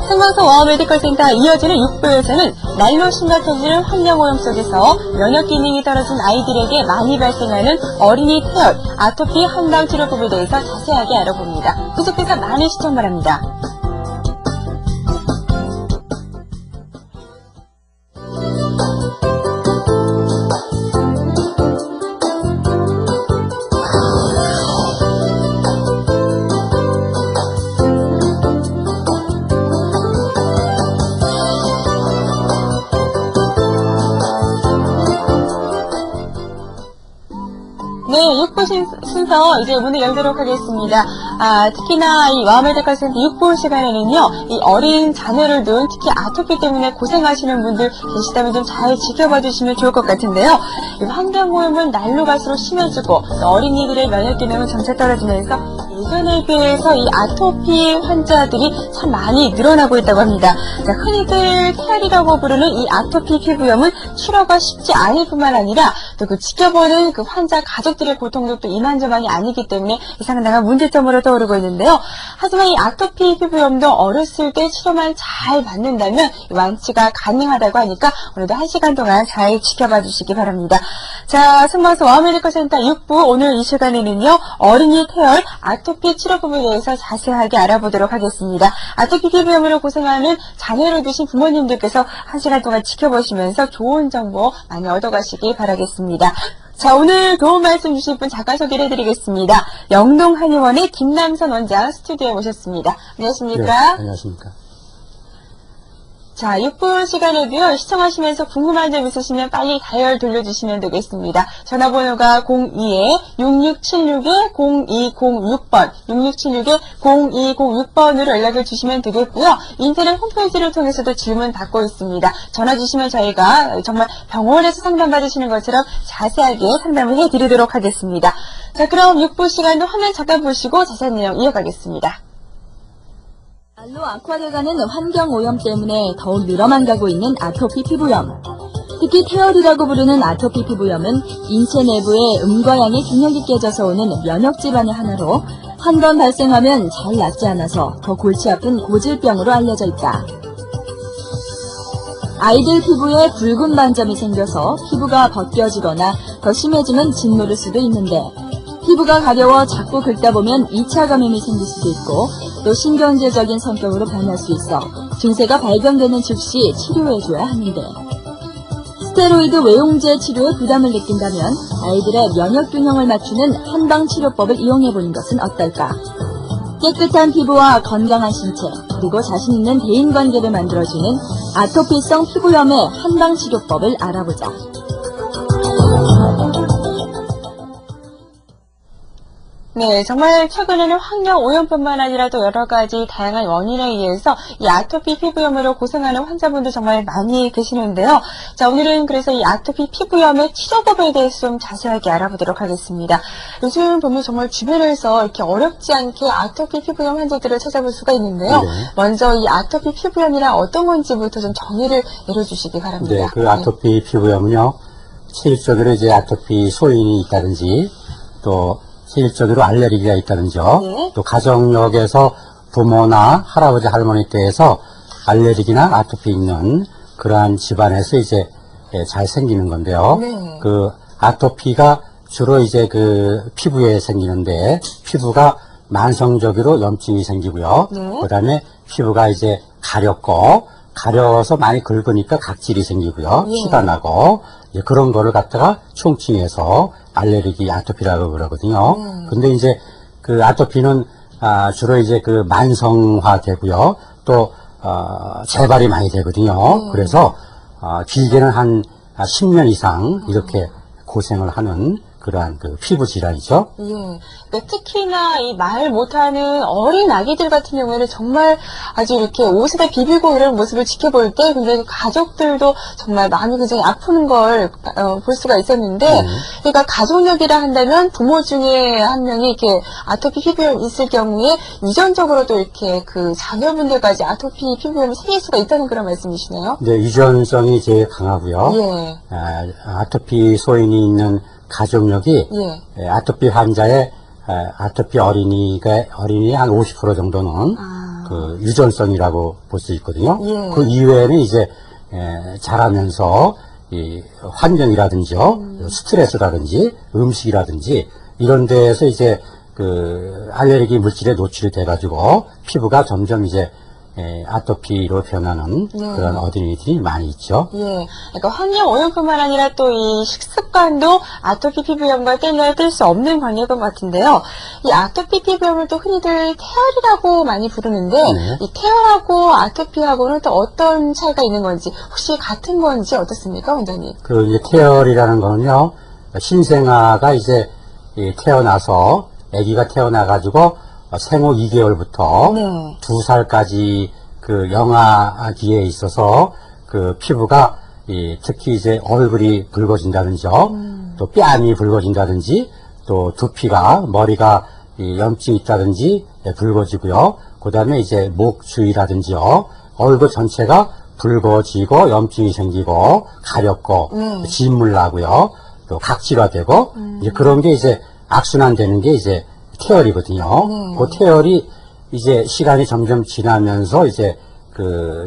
생방송 와우메디컬센터 이어지는 6부에서는 날로 심각해지는 환경오염 속에서 면역 기능이 떨어진 아이들에게 많이 발생하는 어린이 태열, 아토피 한방 치료법에 대해서 자세하게 알아봅니다. 계속해서 많은 시청 바랍니다. 네, 6부 순서 이제 문을 열도록 하겠습니다. 특히나 이 와우메디컬센터 6부 시간에는요, 이 어린 자녀를 둔 특히 아토피 때문에 고생하시는 분들 계시다면 좀 잘 지켜봐 주시면 좋을 것 같은데요. 이 환경오염은 날로 갈수록 심해지고 어린이들의 면역 기능은 점차 떨어지면서 예전에 비해서 이 아토피 환자들이 참 많이 늘어나고 있다고 합니다. 자, 흔히들 태열이라고 부르는 이 아토피 피부염은 치료가 쉽지 않을 뿐만 아니라 또 그 지켜보는 그 환자 가족들의 고통도 또 이만저만이 아니기 때문에 상당한 문제점으로 떠오르고 있는데요. 하지만 이 아토피 피부염도 어렸을 때 치료만 잘 받는다면 완치가 가능하다고 하니까 오늘도 1시간 동안 잘 지켜봐 주시기 바랍니다. 자, 생방송 와우메디컬센터 6부 오늘 이 시간에는요, 어린이 태열, 아토피 치료법에 대해서 자세하게 알아보도록 하겠습니다. 아토피 피부염으로 고생하는 자녀를 두신 부모님들께서 1시간 동안 지켜보시면서 좋은 정보 많이 얻어가시기 바라겠습니다. 자, 오늘 도움 말씀 주실 분 잠깐 소개를 해드리겠습니다. 영동한의원의 김남선 원장 스튜디오에 모셨습니다. 안녕하십니까? 네, 안녕하십니까? 자, 6분 시간에도요, 시청하시면서 궁금한 점 있으시면 빨리 다이얼 돌려주시면 되겠습니다. 전화번호가 02-6676-0206번, 6676-0206번으로 연락을 주시면 되겠고요. 인터넷 홈페이지를 통해서도 질문 받고 있습니다. 전화 주시면 저희가 정말 병원에서 상담받으시는 것처럼 자세하게 상담을 해드리도록 하겠습니다. 자, 그럼 6분 시간도 화면 잠깐 보시고 자세한 내용 이어가겠습니다. 날로 악화돼가는 환경오염 때문에 더욱 늘어만 가고 있는 아토피 피부염. 특히 태열이라고 부르는 아토피 피부염은 인체 내부의 음과 양의 균형이 깨져서 오는 면역 질환의 하나로 한 번 발생하면 잘 낫지 않아서 더 골치 아픈 고질병으로 알려져 있다. 아이들 피부에 붉은 반점이 생겨서 피부가 벗겨지거나 더 심해지면 짓누를 수도 있는데, 피부가 가려워 자꾸 긁다 보면 2차 감염이 생길 수도 있고 또 신경제적인 성격으로 변할 수 있어 증세가 발견되는 즉시 치료해줘야 하는데, 스테로이드 외용제 치료에 부담을 느낀다면 아이들의 면역 균형을 맞추는 한방 치료법을 이용해보는 것은 어떨까? 깨끗한 피부와 건강한 신체, 그리고 자신 있는 대인관계를 만들어주는 아토피성 피부염의 한방 치료법을 알아보자. 네, 정말 최근에는 환경오염뿐만 아니라 또 여러 가지 다양한 원인에 의해서 이 아토피 피부염으로 고생하는 환자분들 정말 많이 계시는데요. 자, 오늘은 그래서 이 아토피 피부염의 치료법에 대해서 좀 자세하게 알아보도록 하겠습니다. 요즘 보면 정말 주변에서 이렇게 어렵지 않게 아토피 피부염 환자들을 찾아볼 수가 있는데요. 네. 먼저 이 아토피 피부염이란 어떤 건지부터 좀 정의를 내려주시기 바랍니다. 네, 그 아토피 피부염은요, 체질적으로 이제 아토피 소인이 있다든지, 또 체질적으로 알레르기가 있다든지요. 네. 또 가정력에서 부모나 할아버지 할머니 때에서 알레르기나 아토피 있는 그러한 집안에서 이제 잘 생기는 건데요. 네. 그 아토피가 주로 이제 그 피부에 생기는데, 피부가 만성적으로 염증이 생기고요. 네. 그다음에 피부가 이제 가려서 많이 긁으니까 각질이 생기고요. 예. 피가 나고, 그런 거를 갖다가 총칭해서 알레르기 아토피라고 그러거든요. 근데 이제 그 아토피는 주로 이제 그 만성화 되고요. 또 재발이 많이 되거든요. 그래서 길게는 한 10년 이상 이렇게 고생을 하는 그러한 그 피부 질환이죠. 예. 그러니까 특히나 이 말 못하는 어린 아기들 같은 경우에는 정말 아주 이렇게 옷에다 비비고 이런 모습을 지켜볼 때 굉장히 가족들도 정말 마음이 굉장히 아프는 걸 볼 수가 있었는데, 그러니까 가족력이라 한다면 부모 중에 한 명이 이렇게 아토피 피부염 있을 경우에 유전적으로도 이렇게 그 자녀분들까지 아토피 피부염이 생길 수가 있다는 그런 말씀이시네요. 네, 유전성이 제일 강하고요. 예. 아토피 소인이 있는 가족력이 아토피 환자의 아토피 어린이의 한 50% 정도는 그 유전성이라고 볼 수 있거든요. 예. 그 이외에는 이제 자라면서 이 환경이라든지요, 스트레스라든지 음식이라든지 이런 데에서 이제 그 알레르기 물질에 노출이 돼가지고 피부가 점점 이제 아토피로 변하는 그런 어린이들이 많이 있죠. 예. 그러니까 환경 오염뿐만 아니라 또 이 식습관도 아토피 피부염과 뗄 수 없는 관계인 것 같은데요. 이 아토피 피부염을 또 흔히들 태열이라고 많이 부르는데 네. 이 태열하고 아토피하고는 또 어떤 차이가 있는 건지 혹시 같은 건지 어떻습니까, 원장님? 그 이제 태열이라는 거는요, 신생아가 이제 태어나서 아기가 태어나가지고 생후 2개월부터 네. 2살까지 그 영아기에 있어서 그 피부가 특히 이제 얼굴이 붉어진다든지요, 또 뺨이 붉어진다든지, 또 두피가 머리가 염증이 있다든지 붉어지고요. 그 다음에 이제 목 주위라든지요, 얼굴 전체가 붉어지고 염증이 생기고 가렵고 진물 나고요, 또 각질화되고 이제 그런 게 이제 악순환되는 게 이제 태열이거든요. 그 태열이 이제 시간이 점점 지나면서 이제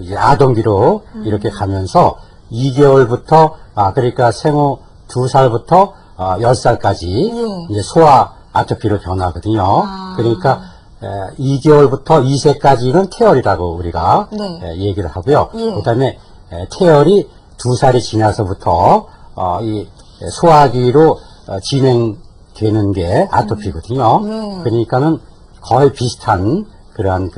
이제 아동기로 이렇게 가면서 2개월부터 그러니까 생후 2살부터 10살까지 이제 소아 아토피로 변하거든요. 그러니까 2개월부터 2세까지는 태열이라고 우리가 얘기를 하고요. 그다음에 태열이 2살이 지나서부터 이 소아기로 진행되는 게 아토피거든요. 그러니까는 거의 비슷한 그러한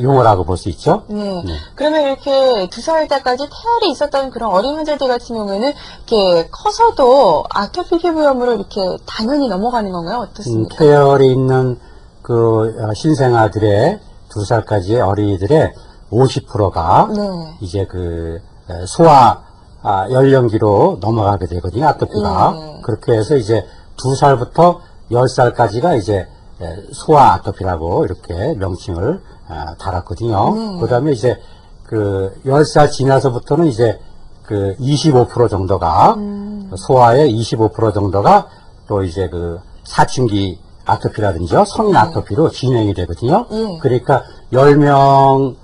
용어라고 볼 수 있죠. 네. 그러면 이렇게 2살 때까지 태열이 있었던 그런 어린 환자들 같은 경우에는 이렇게 커서도 아토피 피부염으로 이렇게 당연히 넘어가는 건가요? 어떻습니까? 태열이 있는 그 신생아들의 2살까지의 어린이들의 50%가 이제 그 소아 연령기로 넘어가게 되거든요. 아토피가. 그렇게 해서 이제 2살부터 10살까지가 이제 소아 아토피라고 이렇게 명칭을 달았거든요. 그 다음에 이제 그 10살 지나서부터는 이제 그 25% 정도가 소아의 25% 정도가 또 이제 그 사춘기 아토피라든지요, 성인 아토피로 진행이 되거든요. 그러니까 10명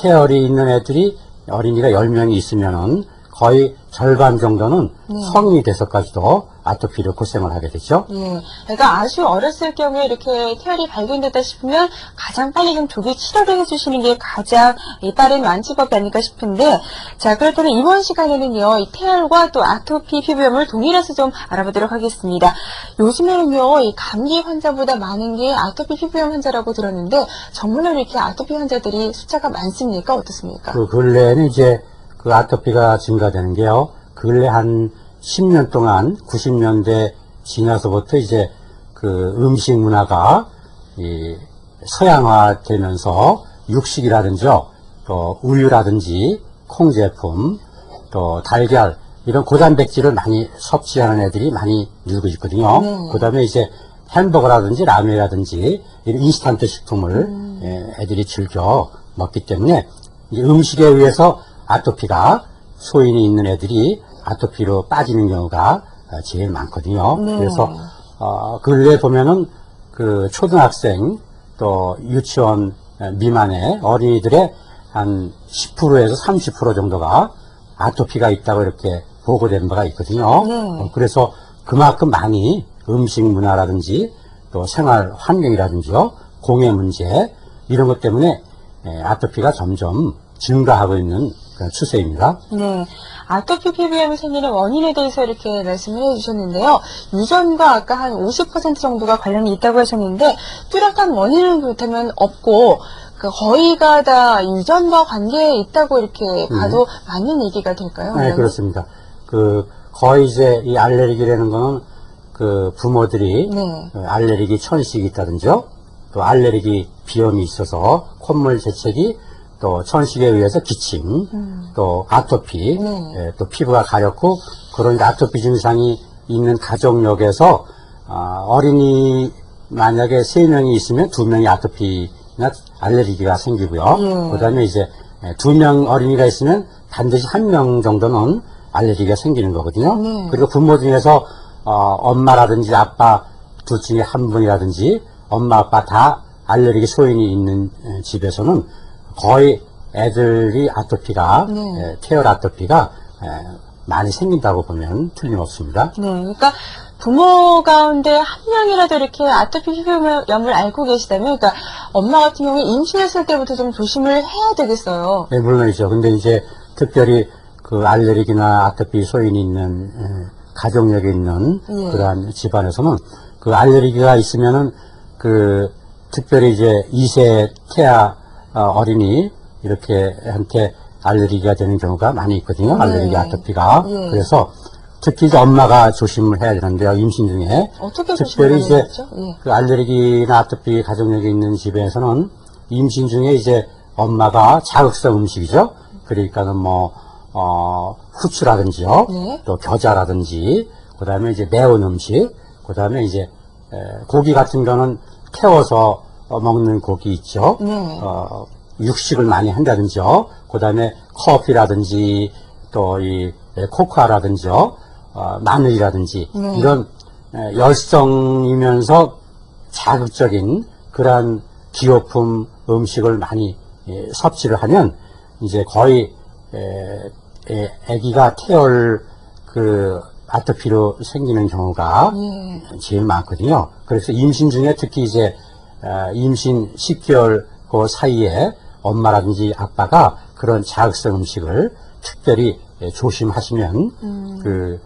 태열이 있는 애들이 어린이가 10명이 있으면은 거의 절반 정도는 성인이 돼서까지도 아토피로 고생을 하게 되죠. 예. 그러니까 아주 어렸을 경우에 이렇게 태열이 발견됐다 싶으면 가장 빨리 좀 조기 치료를 해주시는 게 가장 빠른 완치법이 아닐까 싶은데, 자, 그렇다면 이번 시간에는요, 이 태열과 또 아토피 피부염을 동일해서 좀 알아보도록 하겠습니다. 요즘에는요, 이 감기 환자보다 많은 게 아토피 피부염 환자라고 들었는데, 정말로 이렇게 아토피 환자들이 숫자가 많습니까? 어떻습니까? 그 근래에는 이제 그 아토피가 증가되는 게요, 근래 한 10년 동안 90년대 지나서부터 이제 그 음식 문화가 서양화되면서 육식이라든지요, 또 우유라든지 콩제품, 또 달걀 이런 고단백질을 많이 섭취하는 애들이 많이 늘고 있거든요. 그 다음에 이제 햄버거라든지 라면이라든지 이런 인스턴트 식품을 애들이 즐겨 먹기 때문에 이제 음식에 의해서 아토피가 소인이 있는 애들이 아토피로 빠지는 경우가 제일 많거든요. 그래서 근래 보면은 그 초등학생 또 유치원 미만의 어린이들의 한 10%에서 30% 정도가 아토피가 있다고 이렇게 보고된 바가 있거든요. 그래서 그만큼 많이 음식 문화라든지 또 생활 환경이라든지요, 공해 문제 이런 것 때문에 아토피가 점점 증가하고 있는 그런 추세입니다. 네. 아토피 피부염이 생기는 원인에 대해서 이렇게 말씀을 해주셨는데요. 유전과 아까 한 50% 정도가 관련이 있다고 하셨는데, 뚜렷한 원인은 그렇다면 없고, 거의가 다 유전과 관계에 있다고 이렇게 봐도 맞는 얘기가 될까요? 네, 그렇습니다. 거의 이제 이 알레르기라는 거는 그 부모들이 알레르기 천식이 있다든지요, 또 알레르기 비염이 있어서 콧물 재채기, 또 천식에 의해서 기침, 또 아토피, 또 피부가 가렵고 그런 아토피 증상이 있는 가족력에서 어린이 만약에 3명이 있으면 2명이 아토피나 알레르기가 생기고요. 그다음에 이제 2명 어린이가 있으면 반드시 1명 정도는 알레르기가 생기는 거거든요. 그리고 부모 중에서 엄마라든지 아빠 둘 중에 한 분이라든지 엄마 아빠 다 알레르기 소인이 있는 집에서는 거의 애들이 아토피가 네. 태열 아토피가 많이 생긴다고 보면 틀림없습니다. 네, 그러니까 부모 가운데 한 명이라도 이렇게 아토피 피부염을 앓고 계시다면, 그러니까 엄마 같은 경우에 임신했을 때부터 좀 조심을 해야 되겠어요. 네, 물론이죠. 근데 이제 특별히 그 알레르기나 아토피 소인이 있는 가족력이 있는 예. 그러한 집안에서는 그 알레르기가 있으면은 그 특별히 이제 2세 태아 어린이 이렇게 한테 알레르기가 되는 경우가 많이 있거든요. 네. 알레르기 아토피가. 예. 그래서 특히 이제 엄마가 조심을 해야 되는데요. 임신 중에. 어떻게 특별히 조심을 이제 해야 되죠? 예. 그 알레르기나 아토피 가족력이 있는 집에서는 임신 중에 이제 엄마가 자극성 음식이죠. 그러니까는 뭐, 후추라든지요. 네. 또 겨자라든지, 그 다음에 이제 매운 음식, 그 다음에 이제, 고기 같은 거는 태워서 먹는 고기 있죠. 네. 육식을 많이 한다든지요. 그 다음에 커피라든지, 또 이 코코아라든지요. 마늘이라든지, 네. 이런 열성이면서 자극적인 그러한 기호품 음식을 많이 섭취를 하면 이제 거의 아기가 태열 그 아토피로 생기는 경우가 예. 제일 많거든요. 그래서 임신 중에 특히 이제 임신 10개월 그 사이에 엄마라든지 아빠가 그런 자극성 음식을 특별히 조심하시면 그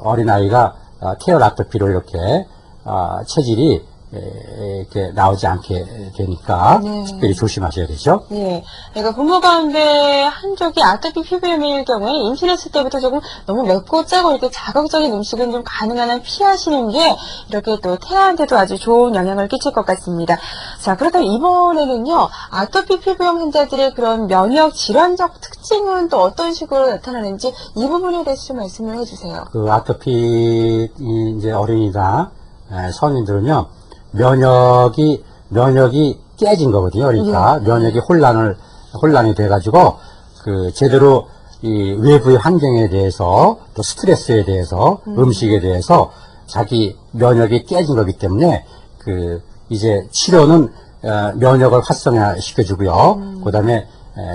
어린아이가 태열 아토피로 이렇게 체질이 이렇게 나오지 않게 되니까 네. 특별히 조심하셔야 되죠. 예. 그러니까 부모 가운데 한쪽이 아토피 피부염일 경우에 임신했을 때부터 조금 너무 맵고 짜고 이렇게 자극적인 음식은 좀 가능한 한 피하시는 게 이렇게 또 태아한테도 아주 좋은 영향을 끼칠 것 같습니다. 자, 그렇다면 이번에는요, 아토피 피부염 환자들의 그런 면역 질환적 특징은 또 어떤 식으로 나타나는지 이 부분에 대해서 좀 말씀을 해주세요. 그 아토피 이제 어린이나 성인들은요 면역이 깨진 거거든요. 그러니까 예. 면역이 혼란이 돼가지고 그 제대로 이 외부의 환경에 대해서 또 스트레스에 대해서 음식에 대해서 자기 면역이 깨진 거기 때문에 그 이제 치료는 면역을 활성화 시켜주고요. 그다음에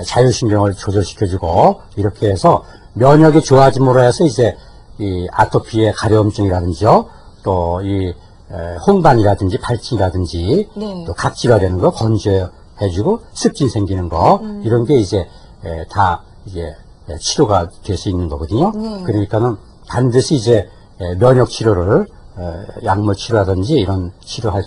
자율신경을 조절시켜주고 이렇게 해서 면역이 좋아짐으로 해서 이제 이 아토피의 가려움증이라든지요. 또 이 홍반이라든지 발진이라든지 네. 또 각지가 되는 거 건조해주고 습진 생기는 거 이런 게 이제 다 이제 치료가 될 수 있는 거거든요. 네. 그러니까는 반드시 이제 면역 치료를 약물 치료라든지 이런 치료할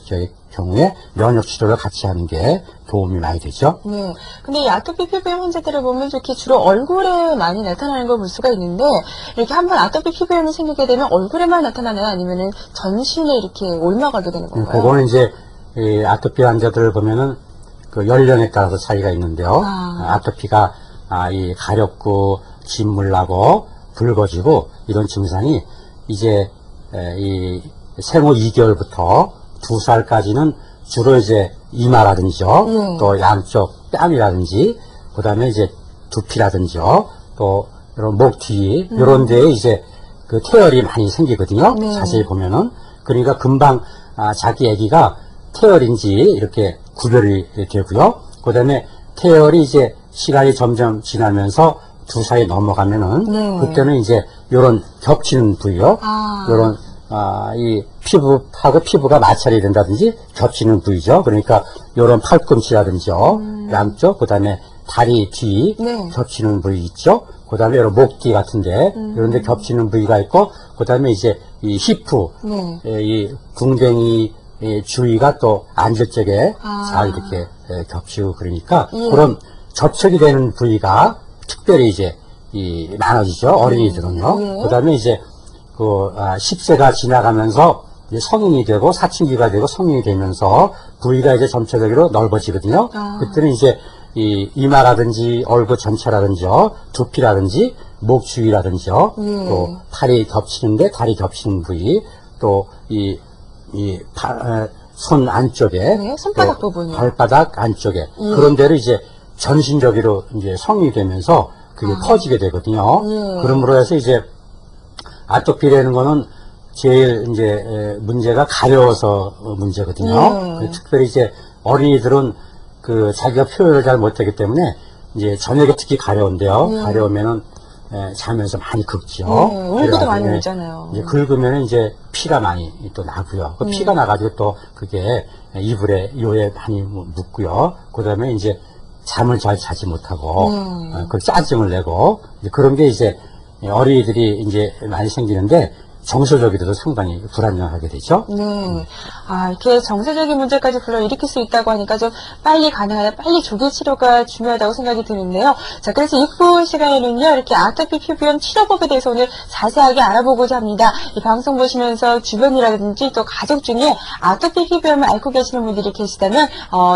경우에 면역 치료를 같이 하는 게 도움이 많이 되죠. 네. 근데 이 아토피 피부염 환자들을 보면 이렇게 주로 얼굴에 많이 나타나는 걸 볼 수가 있는데, 이렇게 한번 아토피 피부염이 생기게 되면 얼굴에만 나타나나요? 아니면은 전신에 이렇게 옮아가게 되는 건가요? 그거는 이제 이 아토피 환자들을 보면은 그 연령에 따라서 차이가 있는데요. 아토피가 이 가렵고 진물 나고 붉어지고 이런 증상이 이제 이 생후 2개월부터 2살까지는 주로 이제 이마라든지요. 또 양쪽 뺨이라든지 그다음에 이제 두피라든지요. 또 이런 목 뒤 이런 데에 이제 그 태열이 많이 생기거든요. 네. 자세히 보면은 그러니까 금방 자기 아기가 태열인지 이렇게 구별이 되고요. 그다음에 태열이 이제 시간이 점점 지나면서 2살이 넘어가면은 네. 그때는 이제 요런 겹치는 부위요. 요런 이 피부하고 피부가 마찰이 된다든지 겹치는 부위죠. 그러니까 요런 팔꿈치라든지요. 양쪽 그다음에 다리 뒤 네. 겹치는 부위 있죠. 그다음에 요런 목 뒤 같은데 이런 데 겹치는 부위가 있고 그다음에 이제 이 히프 네. 이 궁뎅이 주위가 또 앉을 적에 잘 이렇게 겹치고 그러니까 그런 접촉이 되는 부위가 특별히 이제 이 나눠지죠. 어린이들은요. 그다음에 이제 그 10세가 지나가면서 이제 성인이 되고 사춘기가 되고 성인이 되면서 부위가 이제 전체적으로 넓어지거든요. 그때는 이제 이 이마라든지 얼굴 전체라든지요, 두피라든지 목 주위라든지요, 또 팔이 겹치는데 다리 겹치는 부위, 또 손 안쪽에, 네, 손바닥 또 부분이요. 발바닥 안쪽에 그런 데를 이제 전신적으로 이제 성인이 되면서 그게 커지게 되거든요. 그러므로 해서 이제 아토피라는 거는 제일 이제 문제가 가려워서 문제거든요. 특별히 이제 어린이들은 그 자기가 표현을 잘 못하기 때문에 이제 저녁에 특히 가려운데요. 가려우면은 자면서 많이 긁죠. 울고도 많이 그래가지고 울잖아요. 이제 긁으면 이제 피가 많이 또 나고요. 그 피가 나가지고 또 그게 이불에 요에 많이 묻고요. 그다음에 이제 잠을 잘 자지 못하고 그 짜증을 내고 이제 그런 게 이제 어린이들이 이제 많이 생기는데 정서적으로도 상당히 불안정하게 되죠. 네. 아, 이렇게 정서적인 문제까지 불러일으킬 수 있다고 하니까 좀 빨리 가능하다, 빨리 조기 치료가 중요하다고 생각이 드는데요. 자, 그래서 6분 시간에는요, 이렇게 아토피 피부염 치료법에 대해서 오늘 자세하게 알아보고자 합니다. 이 방송 보시면서 주변이라든지 또 가족 중에 아토피 피부염을 앓고 계시는 분들이 계시다면,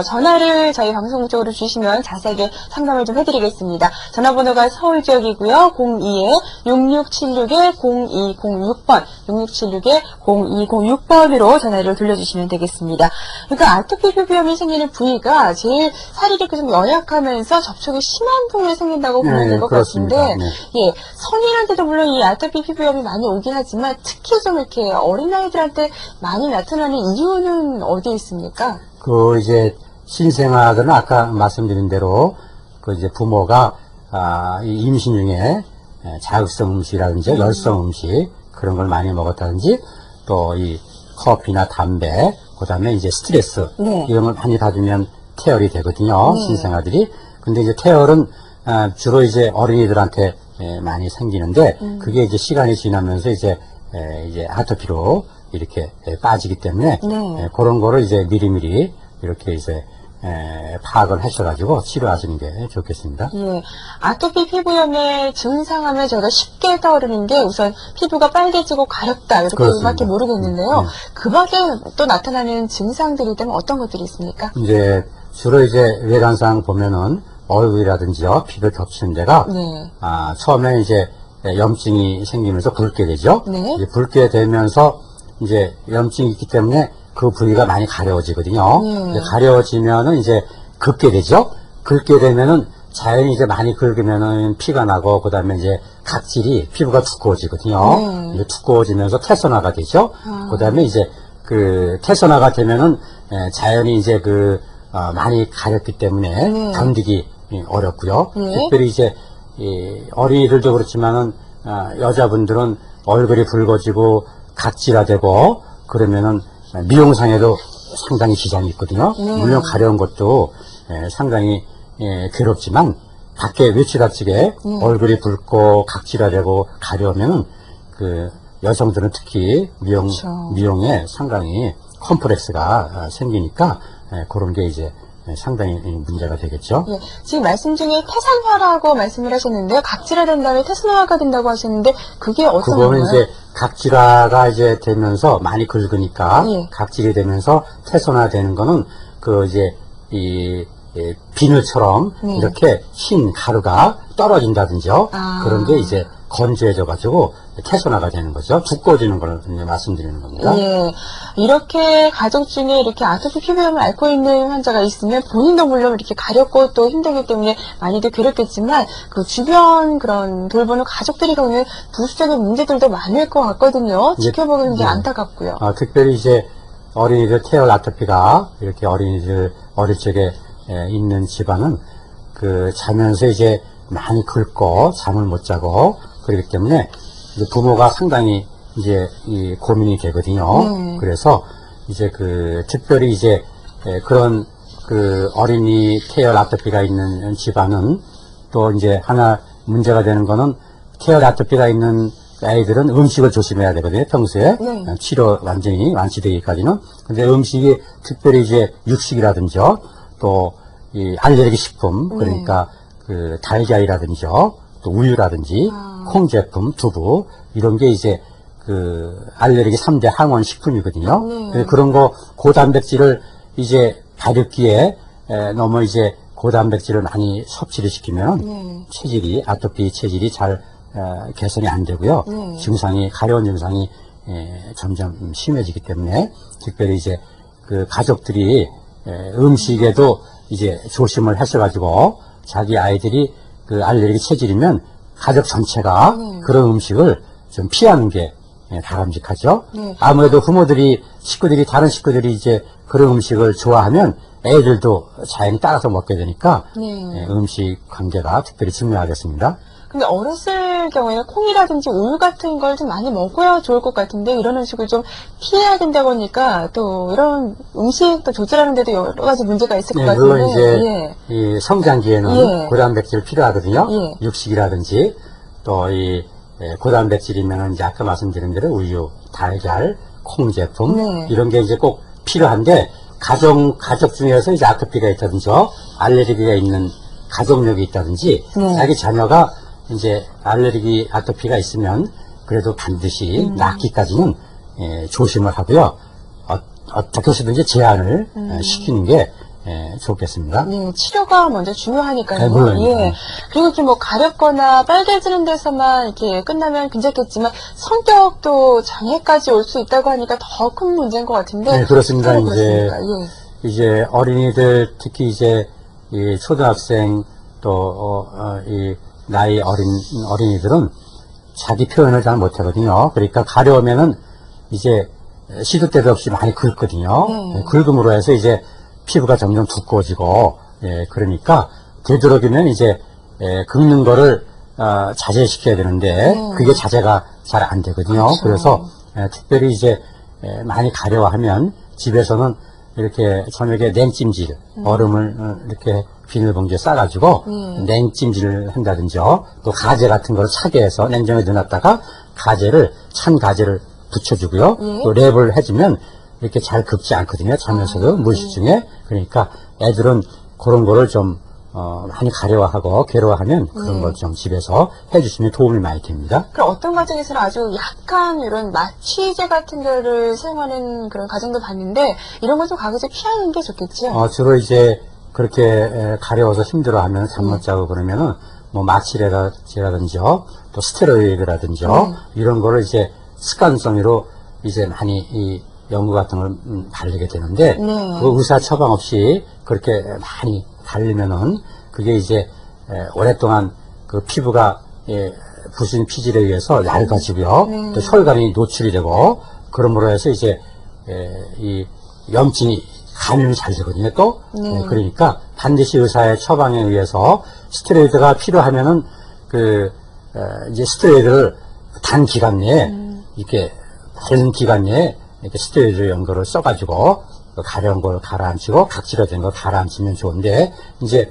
전화를 저희 방송 쪽으로 주시면 자세하게 상담을 좀 해드리겠습니다. 전화번호가 서울 지역이고요. 02-6676-0206번. 6676-0206번으로 전화를 돌려주시면 되겠습니다. 그러니까 아토피 피부염이 생기는 부위가 제일 살이 이렇게 좀 연약하면서 접촉이 심한 부위에 생긴다고 보면 될 것 그렇습니다. 같은데, 네. 예, 성인한테도 물론 이 아토피 피부염이 많이 오긴 하지만 특히 좀 이렇게 어린아이들한테 많이 나타나는 이유는 어디에 있습니까? 그 이제 신생아들은 아까 말씀드린 대로 그 이제 부모가 이 임신 중에 자극성 음식이라든지 열성 음식 그런 걸 많이 먹었다든지 또 이 커피나 담배 그다음에 이제 스트레스 네. 이런 걸 많이 받으면 태열이 되거든요. 신생아들이. 근데 이제 태열은 주로 이제 어린이들한테 많이 생기는데 그게 이제 시간이 지나면서 이제 아토피로 이렇게 빠지기 때문에 네. 그런 거를 이제 미리미리 이렇게 이제 파악을 하셔가지고 치료하시는 게 좋겠습니다. 예, 아토피 피부염의 증상하면 저희가 쉽게 떠오르는 게 우선 피부가 빨개지고 가렵다 그렇습니다. 이렇게밖에 모르겠는데요. 그 밖에 또 나타나는 증상들이 되면 어떤 것들이 있습니까? 이제 주로 이제 외관상 보면은 얼굴이라든지요 피부 겹치는 데가 네. 처음에 이제 염증이 생기면서 붉게 되죠. 네. 이제 붉게 되면서 이제 염증이 있기 때문에 그 부위가 많이 가려워지거든요. 이제 가려워지면은 이제 긁게 되죠. 긁게 되면은 자연히 이제 많이 긁으면은 피가 나고 그다음에 이제 각질이 피부가 두꺼워지거든요. 이제 두꺼워지면서 태선화가 되죠. 그다음에 이제 그 태선화가 되면은 자연히 이제 많이 가렸기 때문에 견디기 어렵고요. 특별히 이제 어린이들도 그렇지만은 여자분들은 얼굴이 붉어지고 각질화되고 그러면은 미용상에도 상당히 지장이 있거든요. 물론 가려운 것도 상당히 괴롭지만 밖에 외출하치게 얼굴이 붉고 각질화되고 가려우면은 그 여성들은 특히 미용에 상당히 컴플렉스가 생기니까 그런 게 이제 상당히 문제가 되겠죠. 예, 지금 말씀 중에 태산화라고 말씀을 하셨는데요. 각질화된 다음에 태산화가 된다고 하셨는데 그게 어떤 그거는 건가요? 이제 각질화가 이제 되면서 많이 긁으니까 예. 각질이 되면서 태선화 되는 거는 그 이제 비늘처럼 이렇게 흰 가루가 떨어진다든지요. 그런 게 이제 건조해져 가지고 태선화가 되는 거죠. 두꺼워지는 걸 이제 말씀드리는 겁니다. 예, 이렇게 가족 중에 이렇게 아토피 피부염을 앓고 있는 환자가 있으면 본인도 물론 이렇게 가렵고 또 힘들기 때문에 많이들 괴롭겠지만 그 주변 그런 돌보는 가족들이 겪는 부수적인 문제들도 많을 것 같거든요. 지켜보는 게 안타깝고요. 특별히 이제 어린이들 태열 아토피가 이렇게 어린이들 어릴 적에 있는 집안은 그 자면서 이제 많이 긁고 잠을 못 자고 그렇기 때문에 이제 부모가 상당히 이제 이 고민이 되거든요. 그래서 이제 특별히 이제 그런 어린이 태열 아토피가 있는 집안은 또 이제 하나 문제가 되는 거는 태열 아토피가 있는 아이들은 음식을 조심해야 되거든요, 평소에. 치료 완전히 완치되기까지는. 근데 음식이 특별히 이제 육식이라든지요, 또 이 알레르기 식품, 그러니까 달걀이라든지요, 또 우유라든지, 콩 제품, 두부, 이런 게 이제 알레르기 3대 항원 식품이거든요. 그래서 그런 거, 고단백질을 이제 다육기에 너무 이제 고단백질을 많이 섭취를 시키면 체질이, 아토피 체질이 잘 개선이 안 되고요. 증상이, 가려운 증상이 점점 심해지기 때문에 특별히 이제 가족들이 음식에도 이제 조심을 하셔가지고 자기 아이들이 알레르기 체질이면 가족 전체가 그런 음식을 좀 피하는 게 바람직하죠. 아무래도 부모들이, 다른 식구들이 이제 그런 음식을 좋아하면 애들도 자연히 따라서 먹게 되니까 네. 음식 관계가 특별히 중요하겠습니다. 근데 어렸을 경우에는 콩이라든지 우유 같은 걸 좀 많이 먹어야 좋을 것 같은데 이런 음식을 좀 피해야 된다 보니까 또 이런 음식도 조절하는 데도 여러 가지 문제가 있을 것 같은데. 물론 이제 예. 이 성장기에는 예. 고단백질 필요하거든요. 예. 육식이라든지 또 이 고단백질이면은 이제 아까 말씀드린 대로 우유, 달걀, 콩 제품 네. 이런 게 이제 꼭 필요한데 가족 중에서 이제 아토피가 있다든지 알레르기가 있는 가족력이 있다든지 네. 자기 자녀가 이제 알레르기 아토피가 있으면 그래도 반드시 낫기까지는 조심을 하고요. 어떻게 해서든지 제한을 시키는 게 좋겠습니다. 네, 치료가 먼저 중요하니까요. 네, 물론이죠. 예. 그리고 이렇게 뭐 가렵거나 빨개지는 데서만 이렇게 끝나면 괜찮겠지만 성격도 장애까지 올 수 있다고 하니까 더 큰 문제인 것 같은데. 네, 그렇습니다. 어떻게 그렇습니까? 예. 이제 어린이들 특히 이제 이 초등학생 또 이 나이 어린이들은 자기 표현을 잘 못하거든요. 그러니까 가려우면은 이제 시도 때도 없이 많이 긁거든요. 네. 긁음으로 해서 이제 피부가 점점 두꺼워지고 그러니까 되도록이면 이제 긁는 거를 자제시켜야 되는데 그게 자제가 잘 안 되거든요. 그렇죠. 그래서 특별히 이제 많이 가려워하면 집에서는 이렇게 저녁에 냉찜질 얼음을 이렇게 비닐봉지에 싸가지고 냉찜질을 한다든지요. 또 가재 같은 걸 차게 해서 냉장고에 넣어놨다가 찬 가재를 붙여주고요. 또 랩을 해주면 이렇게 잘 긁지 않거든요. 자면서도 물실 중에. 그러니까 애들은 그런 거를 좀 많이 가려워하고 괴로워하면 그런 걸 좀 집에서 해주시면 도움이 많이 됩니다. 그럼 어떤 가정에서는 아주 약간 이런 마취제 같은 거를 사용하는 그런 가정도 봤는데 이런 걸 좀 가급적 피하는 게 좋겠죠? 주로 이제 그렇게 가려워서 힘들어하면 잠 못 자고 그러면은 뭐 마취라든지요, 또 스테로이드라든지요, 이런 거를 이제 습관성으로 이제 많이 이 연고 같은 걸 바르게 되는데 그 의사 처방 없이 그렇게 많이 바르면은 그게 이제 오랫동안 그 피부가 부신 피질에 의해서 얇아지고요, 또 혈관이 노출이 되고 그러므로 해서 이제 이 염증이 감염이 잘 되거든요. 또 그러니까 반드시 의사의 처방에 의해서 스테로이드가 필요하면은 이제 스테로이드를 단 기간 내에 이렇게 다른 기간 내에 이렇게 스테로이드 연고를 써가지고 가려운 걸 가라앉히고 각질화된 걸 가라앉히면 좋은데 이제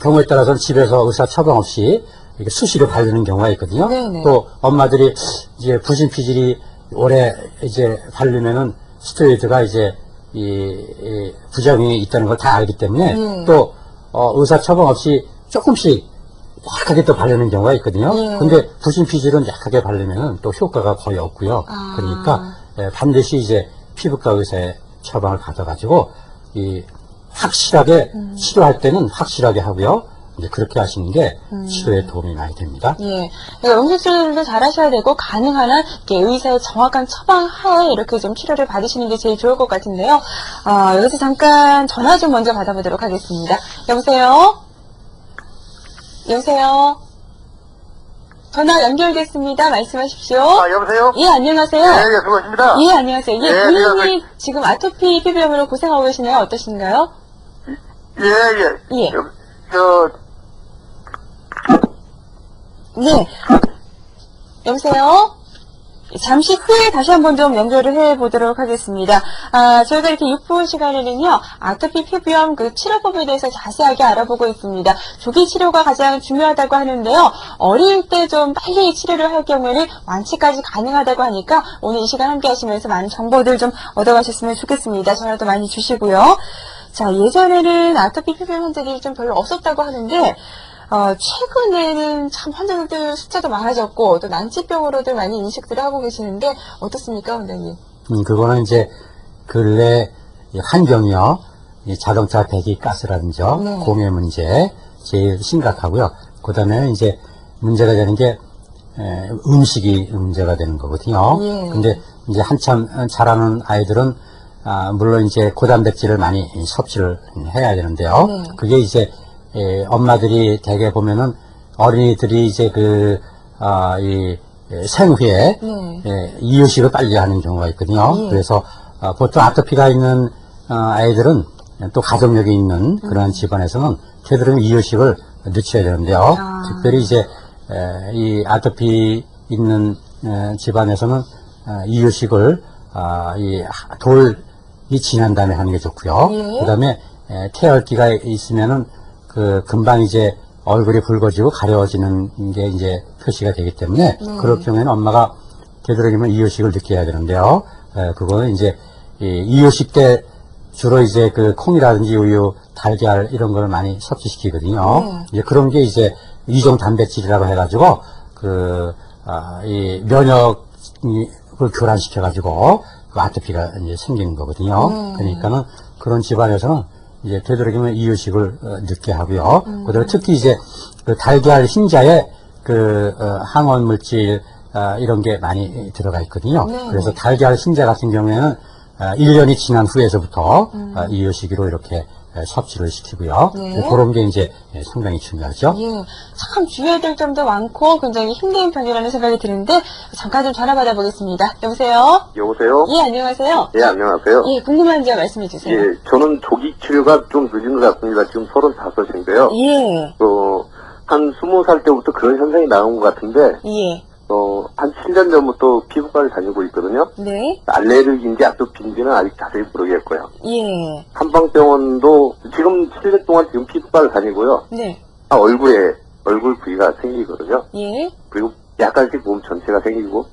경우에 따라서는 집에서 의사 처방 없이 이렇게 수시로 바르는 경우가 있거든요. 네네. 또 엄마들이 이제 부신 피질이 오래 이제 바르면은 스테로이드가 이제 이 부작용이 있다는 걸 다 알기 때문에 또 의사 처방 없이 조금씩 약하게 또 바르는 경우가 있거든요. 근데 부신 피질은 약하게 바르면은 또 효과가 거의 없고요. 그러니까 반드시 이제 피부과 의사의 처방을 받아가지고 이 확실하게 치료할 때는 확실하게 하고요. 이제 그렇게 하시는 게 치료에 도움이 많이 됩니다. 예. 그러니까 응급치료도 잘 하셔야 되고, 가능한 한 이렇게 의사의 정확한 처방 하에 이렇게 좀 치료를 받으시는 게 제일 좋을 것 같은데요. 여기서 잠깐 전화 좀 먼저 받아보도록 하겠습니다. 여보세요? 여보세요? 전화 연결됐습니다. 말씀하십시오. 여보세요? 예, 안녕하세요. 예, 수고하십니다. 예, 안녕하세요. 예, 예, 본인이 지금 아토피 피부염으로 고생하고 계시나요? 어떠신가요? 예. 예. 저, 네. 여보세요? 잠시 후에 다시 한번 좀 연결을 해보도록 하겠습니다. 저희가 이렇게 6분 시간에는요, 아토피 피부염 그 치료법에 대해서 자세하게 알아보고 있습니다. 조기 치료가 가장 중요하다고 하는데요, 어릴 때 좀 빨리 치료를 할 경우에는 완치까지 가능하다고 하니까 오늘 이 시간 함께 하시면서 많은 정보들 좀 얻어가셨으면 좋겠습니다. 전화도 많이 주시고요. 자, 예전에는 아토피 피부염 환자들이 좀 별로 없었다고 하는데, 최근에는 참 환자들 숫자도 많아졌고, 또 난치병으로들 많이 인식들을 하고 계시는데, 어떻습니까, 원장님? 그거는 이제 근래 이 환경이요, 이 자동차 배기가스라든지 공해 문제 제일 심각하고요. 그 다음에 이제 문제가 되는 게 음식이 문제가 되는 거거든요. 근데 이제 한참 자라는 아이들은 물론 이제 고단백질을 많이 섭취를 해야 되는데요. 그게 이제 엄마들이 대개 보면은 어린이들이 이제 이 생후에 이유식을 빨리 하는 경우가 있거든요. 그래서 보통 아토피가 있는 아이들은 또 가족력이 있는 그런 집안에서는 되도록이면 이유식을 늦춰야 되는데요. 특별히 이제 이 아토피 있는 집안에서는 이유식을 이 돌이 지난 다음에 하는 게 좋고요. 예. 그다음에 태열기가 있으면은 금방 이제 얼굴이 붉어지고 가려워지는 게 이제 표시가 되기 때문에 그럴 경우에는 엄마가 되도록이면 이유식을 늦게 해야 되는데요. 그거는 이제 이유식 때 주로 이제 콩이라든지 우유, 달걀 이런 걸 많이 섭취시키거든요. 이제 그런 게 이제 이종 단백질이라고 해가지고 이 면역을 교란시켜가지고 아토피가 이제 생기는 거거든요. 그러니까는 그런 집안에서는 이제 되도록이면 이유식을 늦게 하고요. 그다음에 특히 이제 달걀 흰자에 항원 물질 이런 게 많이 들어가 있거든요. 그래서 달걀 흰자 같은 경우에는 1년이 지난 후에서부터 이유식으로 이렇게 섭취를 시키고요. 그런 게 이제 상당히 중요하죠. 예, 참 주의해야 될 점도 많고 굉장히 힘든 편이라는 생각이 드는데 잠깐 좀 전화 받아보겠습니다. 여보세요? 여보세요? 예, 안녕하세요. 예, 안녕하세요. 예, 궁금한 점 말씀해 주세요. 예, 저는 조기 치료가 좀 늦은 것 같습니다. 지금 35인데요. 예, 한 20살 때부터 그런 현상이 나온 것 같은데, 예, 한 7년 전부터 피부과를 다니고 있거든요. 네, 알레르기인지 아토피인지는 아직 자세히 모르겠고요. 예, 한방병원도 지금 7년 동안 지금 피부과를 다니고요. 네, 얼굴 부위가 생기거든요. 예, 그리고 약간씩 몸 전체가 생기고,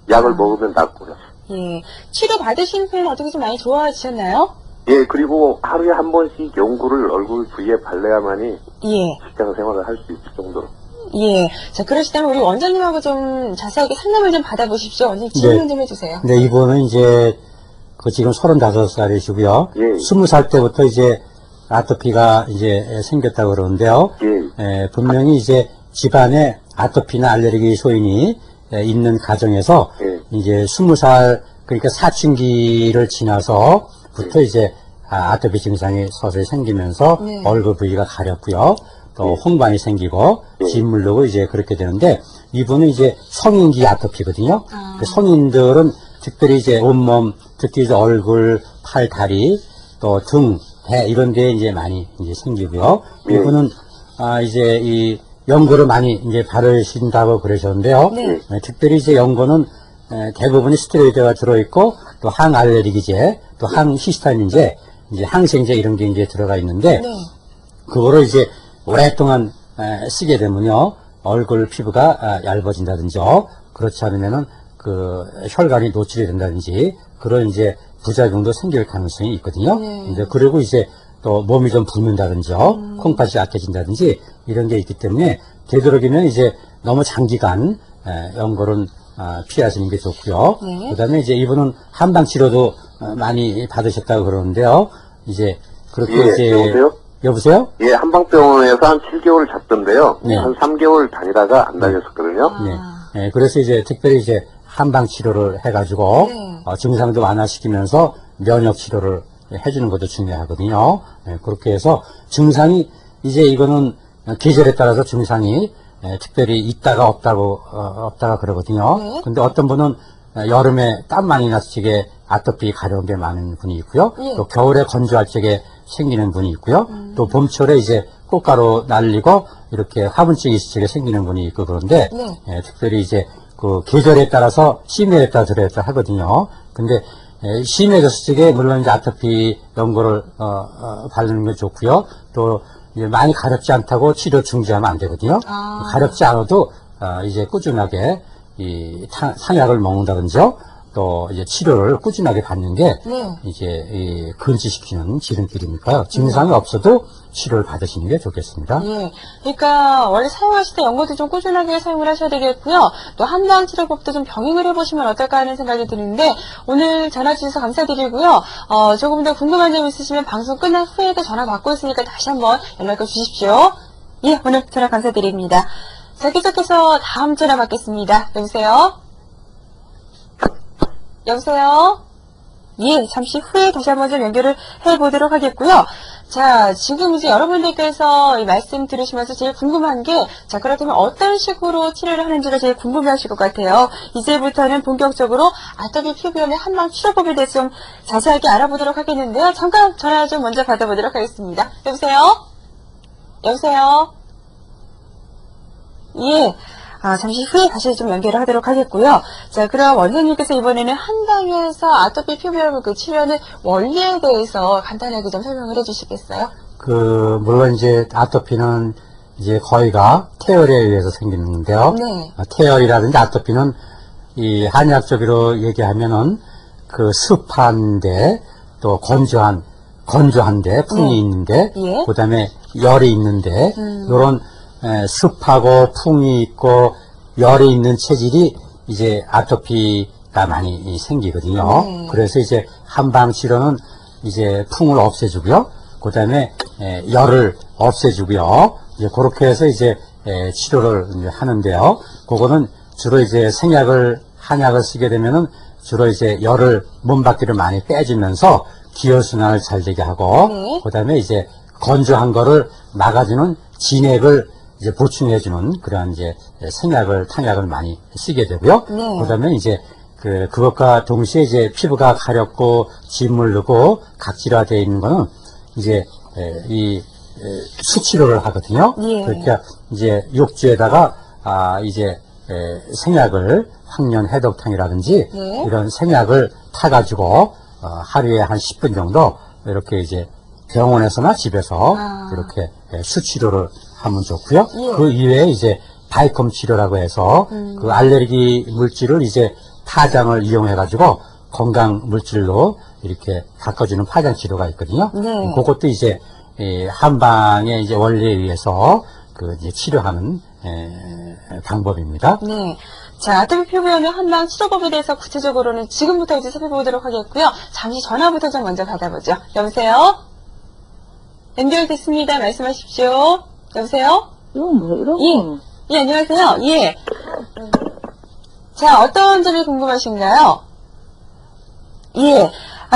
약을 먹으면 낫고요. 예. 치료 받으신 편은 어떻게 좀 많이 좋아지셨나요? 예, 그리고 하루에 한 번씩 연고를 얼굴 부위에 발라야만이 예, 직장 생활을 할 수 있을 정도로. 예. 자, 그러시다면 우리 원장님하고 좀 자세하게 상담을 좀 받아보십시오. 원장님 질문 좀 해주세요. 네, 이분은 이제 지금 35살이시고요. 예. 20살 때부터 이제 아토피가 이제 생겼다고 그러는데요. 분명히 이제 집안에 아토피나 알레르기 소인이 있는 가정에서 이제 20살 그러니까 사춘기를 지나서부터 이제 아토피 증상이 서서히 생기면서 얼굴 부위가 가렵고요. 또 홍반이 생기고 진물르고 이제 그렇게 되는데 이분은 이제 성인기 아토피거든요. 성인들은 특별히 이제 온몸, 특히 이제 얼굴, 팔, 다리, 또 등, 배 이런 데에 이제 많이 이제 생기고요. 이분은 이제 이 연고를 많이 이제 바르신다고 그러셨는데요. 특별히 이제 연고는 대부분이 스테로이드가 들어있고 또 항알레르기제, 또 항히스타민제, 이제 항생제 이런 게 이제 들어가 있는데 그거를 이제 오랫동안 쓰게 되면요 얼굴 피부가 얇아진다든지 그렇지 않으면은 혈관이 노출이 된다든지 그런 이제 부작용도 생길 가능성이 있거든요. 이제 그리고 이제 또 몸이 좀 붓는다든지 콩팥이 약해진다든지 이런 게 있기 때문에 되도록이면 이제 너무 장기간 연고는 피하시는 게 좋고요. 그다음에 이제 이분은 한방 치료도 많이 받으셨다고 그러는데요. 이제 그렇게 이제 여보세요? 예, 한방병원에서 한 7개월 잤던데요. 한 3개월 다니다가 안 다녔었거든요. 네, 그래서 이제 특별히 이제 한방 치료를 해가지고 증상도 완화시키면서 면역 치료를 해주는 것도 중요하거든요. 그렇게 해서 증상이 이제 이거는 계절에 따라서 증상이 특별히 있다가 없다가 그러거든요. 근데 어떤 분은 여름에 땀 많이 나서 지게 아토피 가려운 게 많은 분이 있고요. 또 겨울에 건조할 적에 생기는 분이 있고요. 또 봄철에 이제 꽃가루 날리고 이렇게 화분증이 있을 적에 생기는 분이 있고 그런데 특별히 이제 계절에 따라서 심해에 따라 들어야 하거든요. 근데 심해졌을 적에 물론 이제 아토피 연고를 바르는 게 좋고요. 또 이제 많이 가렵지 않다고 치료 중지하면 안 되거든요. 가렵지 않아도 이제 꾸준하게 이 상약을 먹는다든지요. 또 이제 치료를 꾸준하게 받는 게 이제 근지시키는 지름길이니까요. 증상이 없어도 치료를 받으시는 게 좋겠습니다. 예. 그러니까 원래 사용하실 때 연고도 좀 꾸준하게 사용을 하셔야 되겠고요. 또 한방 치료법도 좀 병행을 해보시면 어떨까 하는 생각이 드는데 오늘 전화 주셔서 감사드리고요. 조금 더 궁금한 점 있으시면 방송 끝난 후에도 전화 받고 있으니까 다시 한번 연락을 주십시오. 예, 오늘 전화 감사드립니다. 자, 계속해서 다음 전화 받겠습니다. 여보세요? 여보세요? 예, 잠시 후에 다시 한번 좀 연결을 해보도록 하겠고요. 자, 지금 이제 여러분들께서 이 말씀 들으시면서 제일 궁금한 게, 자, 그렇다면 어떤 식으로 치료를 하는지가 제일 궁금해 하실 것 같아요. 이제부터는 본격적으로 아토피 피부염의 한방 치료법에 대해서 좀 자세하게 알아보도록 하겠는데요. 잠깐 전화 좀 먼저 받아보도록 하겠습니다. 여보세요? 여보세요? 예. 잠시 후에 다시 좀 연결을 하도록 하겠고요. 자, 그럼 원장님께서 이번에는 한방에서 아토피 피부염 그 치료하는 원리에 대해서 간단하게 좀 설명을 해주시겠어요? 물론 이제 아토피는 이제 거의가 태열에 의해서 생기는데요. 네. 태열이라든지 아토피는 이 한의학적으로 얘기하면은 그 습한데 또 건조한데 풍이 네. 있는데 예. 그다음에 열이 있는데 요런 습하고 풍이 있고 열이 있는 체질이 이제 아토피가 많이 생기거든요. 네. 그래서 이제 한방 치료는 이제 풍을 없애주고요. 그 다음에 열을 없애주고요. 이제 그렇게 해서 이제 치료를 이제 하는데요. 그거는 주로 이제 한약을 쓰게 되면은 주로 이제 열을 몸밖으로 많이 빼주면서 기혈순환을 잘 되게 하고, 네. 그 다음에 이제 건조한 거를 막아주는 진액을 이제 보충해주는 그런 이제 탕약을 많이 쓰게 되고요. 네. 그 다음에 이제 그것과 동시에 이제 피부가 가렵고 짓물르고 각질화되어 있는 거는 이제 수치료를 하거든요. 예. 그러니까 이제 욕주에다가 이제 생약을 황련 해독탕이라든지 네. 이런 생약을 타가지고 하루에 한 10분 정도 이렇게 이제 병원에서나 집에서 이렇게 수치료를 하면 좋고요. 예. 그 이외에 이제 바이컴 치료라고 해서 그 알레르기 물질을 이제 파장을 이용해 가지고 건강 물질로 이렇게 바꿔주는 파장 치료가 있거든요. 네. 그것도 이제 한방의 이제 원리에 의해서 그 이제 치료하는 방법입니다. 네. 자, 아토피 피부염의 한방 치료법에 대해서 구체적으로는 지금부터 이제 살펴보도록 하겠고요. 잠시 전화부터 좀 먼저 받아보죠. 여보세요? 연결됐습니다. 말씀하십시오. 여보세요? 예. 예, 안녕하세요. 예. 자, 어떤 점이 궁금하신가요? 예.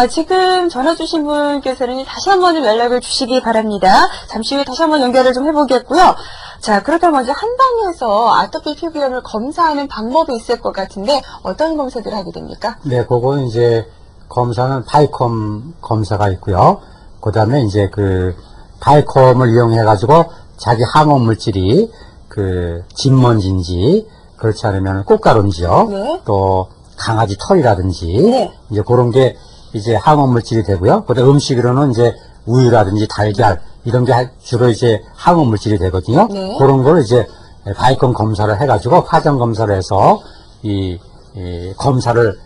지금 전화 주신 분께서는 다시 한번 좀 연락을 주시기 바랍니다. 잠시 후에 다시 한번 연결을 좀 해보겠고요. 자, 그렇다면 먼저 한방에서 아토피 피부염을 검사하는 방법이 있을 것 같은데 어떤 검사들을 하게 됩니까? 네, 그거는 이제 검사는 바이컴 검사가 있고요. 그 다음에 이제 그 바이컴을 이용해가지고 자기 항원 물질이 그 진먼지인지 그렇지 않으면 꽃가루인지요. 네. 또 강아지 털이라든지 네. 이제 그런 게 이제 항원 물질이 되고요. 그다음 음식으로는 이제 우유라든지 달걀 이런 게 주로 이제 항원 물질이 되거든요. 네. 그런 걸 이제 바이컴 검사를 해가지고 파장 검사를 해서 이 검사를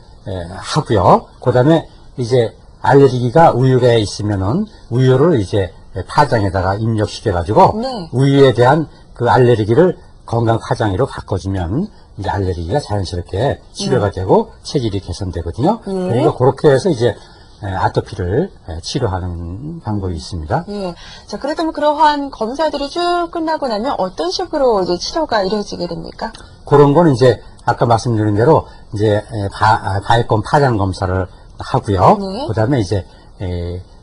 하고요. 그다음에 이제 알레르기가 우유에 있으면은 우유를 이제 파장에다가 입력시켜가지고 네. 우유에 대한 그 알레르기를 건강 파장으로 바꿔주면 이제 알레르기가 자연스럽게 치료가 되고 체질이 개선되거든요. 그러니까 그렇게 해서 이제 아토피를 치료하는 방법이 있습니다. 예. 자, 그렇다면 그러한 검사들이 쭉 끝나고 나면 어떤 식으로 이제 치료가 이루어지게 됩니까? 그런 거는 이제 아까 말씀드린 대로 이제 바이컴 파장 검사를 하고요. 네. 그다음에 이제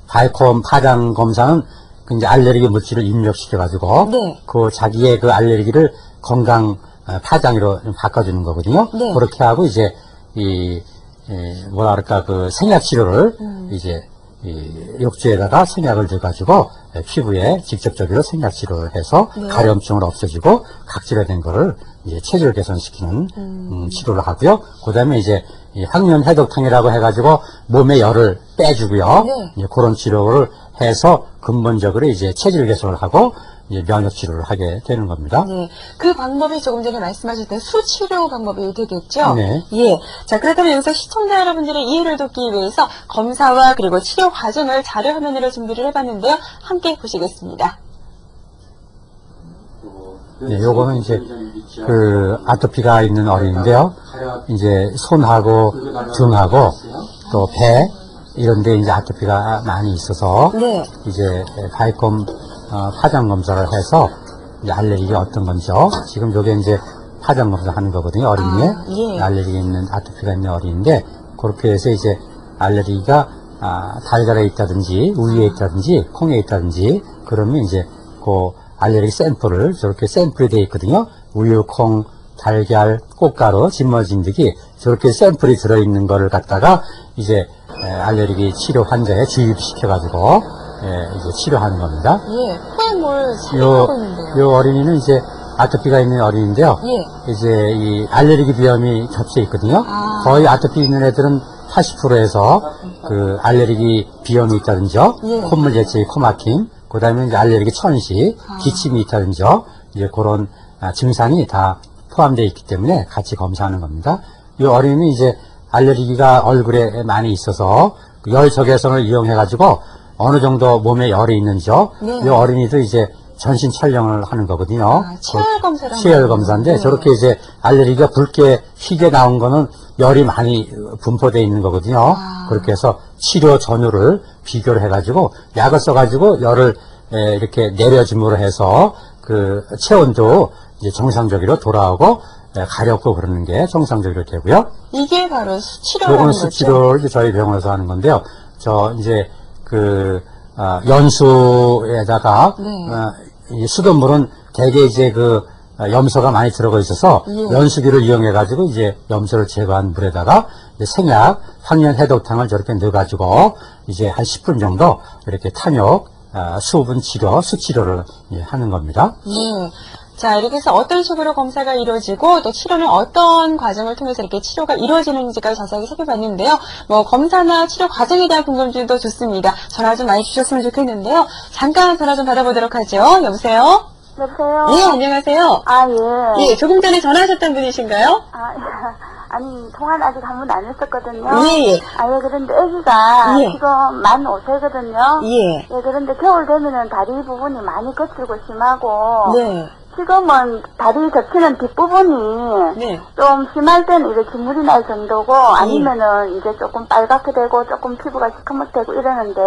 바이컴 파장 검사는 그 이제 알레르기 물질을 입력시켜가지고 네. 그 자기의 그 알레르기를 건강 파장으로 바꿔주는 거거든요. 네. 그렇게 하고 이제 뭐랄까 그 생약 치료를 이제 욕주에다가 생약을 넣어가지고 피부에 직접적으로 생약 치료를 해서 네. 가려움증을 없애주고 각질화된 거를 이제 체질 개선시키는 치료를 하고요. 그다음에 이제 이 항연 해독탕이라고 해가지고 몸에 열을 빼주고요. 네. 이제 그런 치료를 해서 근본적으로 이제 체질 개선을 하고 이제 면역 치료를 하게 되는 겁니다. 네. 그 방법이 조금 전에 말씀하셨던 수치료 방법이 되겠죠? 네. 예. 자, 그렇다면 여기서 시청자 여러분들의 이해를 돕기 위해서 검사와 그리고 치료 과정을 자료 화면으로 준비를 해봤는데요. 함께 보시겠습니다. 네, 요거는 이제 그 아토피가 있는 어린인데요. 이제 손하고 등하고 또 배 이런 데 이제 아토피가 많이 있어서 네. 이제 바이컴 파장 검사를 해서 이제 알레르기가 어떤 건지요. 지금 요게 이제 파장 검사 하는 거거든요. 어린이에 예. 알레르기 있는 아토피가 있는 어린인데 그렇게 해서 이제 알레르기가 달걀에 있다든지 우유에 있다든지 콩에 있다든지 그러면 이제 그 알레르기 샘플을 저렇게 샘플이 되어 있거든요. 우유, 콩, 달걀, 꽃가루, 진머진득이 저렇게 샘플이 들어있는 거를 갖다가 이제 알레르기 치료 환자에 주입시켜가지고 이제 치료하는 겁니다. 예, 코에 뭘 사용하고 있는데요. 요 어린이는 이제 아토피가 있는 어린이인데요. 예. 이제 이 알레르기 비염이 겹쳐 있거든요. 아. 거의 아토피 있는 애들은 80%에서 그 알레르기 비염이 있다든지요. 예. 콧물 재채기, 코막힘, 그 다음에 이제 알레르기 천식, 기침이 있다든지요. 이제 그런 증상이 다 포함되어 있기 때문에 같이 검사하는 겁니다. 이 어린이는 이제 알레르기가 얼굴에 많이 있어서 그 열 적외선을 이용해가지고 어느 정도 몸에 열이 있는지요. 네. 이 어린이도 이제 전신 촬영을 하는 거거든요. 치열 검사를 치열 검사인데 네. 저렇게 이제 알레르기가 붉게 희게 나온 거는 열이 많이 분포되어 있는 거거든요. 그렇게 해서 치료 전후를 비교를 해가지고 약을 써가지고 열을 이렇게 내려줌으로 해서 그 체온도 이제 정상적으로 돌아오고 가렵고 그러는 게 정상적으로 되고요. 이게 바로 수치료라는 요거는 거죠. 수치료를 이제 저희 병원에서 하는 건데요. 저 이제 그 연수에다가 네. 이 수돗물은 대개 이제 그 염소가 많이 들어가 있어서 예. 연수기를 이용해 가지고 이제 염소를 제거한 물에다가 이제 생약 황련 해독탕을 저렇게 넣어 가지고 이제 한 10분 정도 이렇게 탐욕 수분 치료 수치료를 하는 겁니다. 네. 자, 이렇게 해서 어떤 식으로 검사가 이루어지고 또 치료는 어떤 과정을 통해서 이렇게 치료가 이루어지는지까지 자세하게 살펴봤는데요. 뭐 검사나 치료 과정에 대한 궁금증도 좋습니다. 전화 좀 많이 주셨으면 좋겠는데요. 잠깐 전화 좀 받아보도록 하죠. 여보세요? 여보세요? 예, 안녕하세요. 아, 예. 예, 조금 전에 전화하셨던 분이신가요? 아, 아니, 통화는 아직 한 번 안 했었거든요. 예, 예. 아, 예, 그런데 아기가 예. 지금 만 5세거든요. 예. 예, 그런데 겨울 되면은 다리 부분이 많이 거칠고 심하고. 네. 지금은 다리 겹치는 뒷부분이 네. 좀 심할 때는 이렇게 물이 날 정도고 아니면은 이제 조금 빨갛게 되고 조금 피부가 시커멓되고 이러는데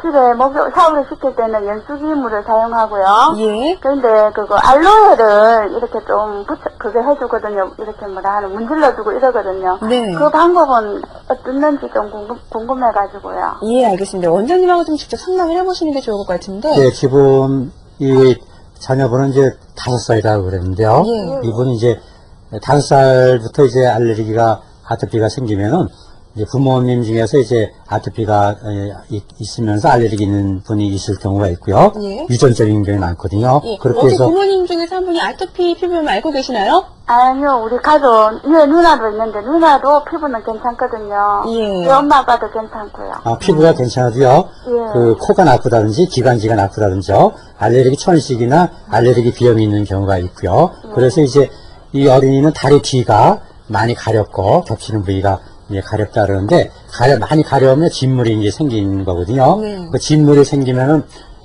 집에 목욕 샤워를 시킬 때는 연수기 물을 사용하고요. 예. 그런데 그거 알로에를 이렇게 좀 그게 해주거든요. 이렇게 뭐라 하는 문질러주고 이러거든요. 네. 그 방법은 어떻는지 좀 궁금해가지고요. 예, 알겠습니다. 원장님하고 좀 직접 상담을 해보시는 게 좋을 것 같은데. 네, 지금 이 자녀분은 이제 5살이라고 그랬는데요. 예. 이분이 이제 5살부터 이제 알레르기가 아토피가 생기면은 이제 부모님 중에서 이제 아토피가 있으면서 알레르기 있는 분이 있을 경우가 있고요. 예. 유전적인 경우가 많거든요. 예. 그렇게 혹시 해서 부모님 중에서 한 분이 아토피 피부염 알고 계시나요? 아니요, 우리 가족, 누나도 있는데, 누나도 피부는 괜찮거든요. 예. 우리 엄마 아빠도 괜찮고요. 피부가 괜찮아도요. 예. 그 코가 나쁘다든지 기관지가 나쁘다든지요. 알레르기 천식이나 알레르기 비염이 있는 경우가 있고요. 그래서 이제 이 어린이는 다리 뒤가 많이 가렵고 겹치는 부위가 이제 가렵다 그러는데 많이 가려우면 진물이 이제 생기는 거거든요. 네. 그 진물이 생기면은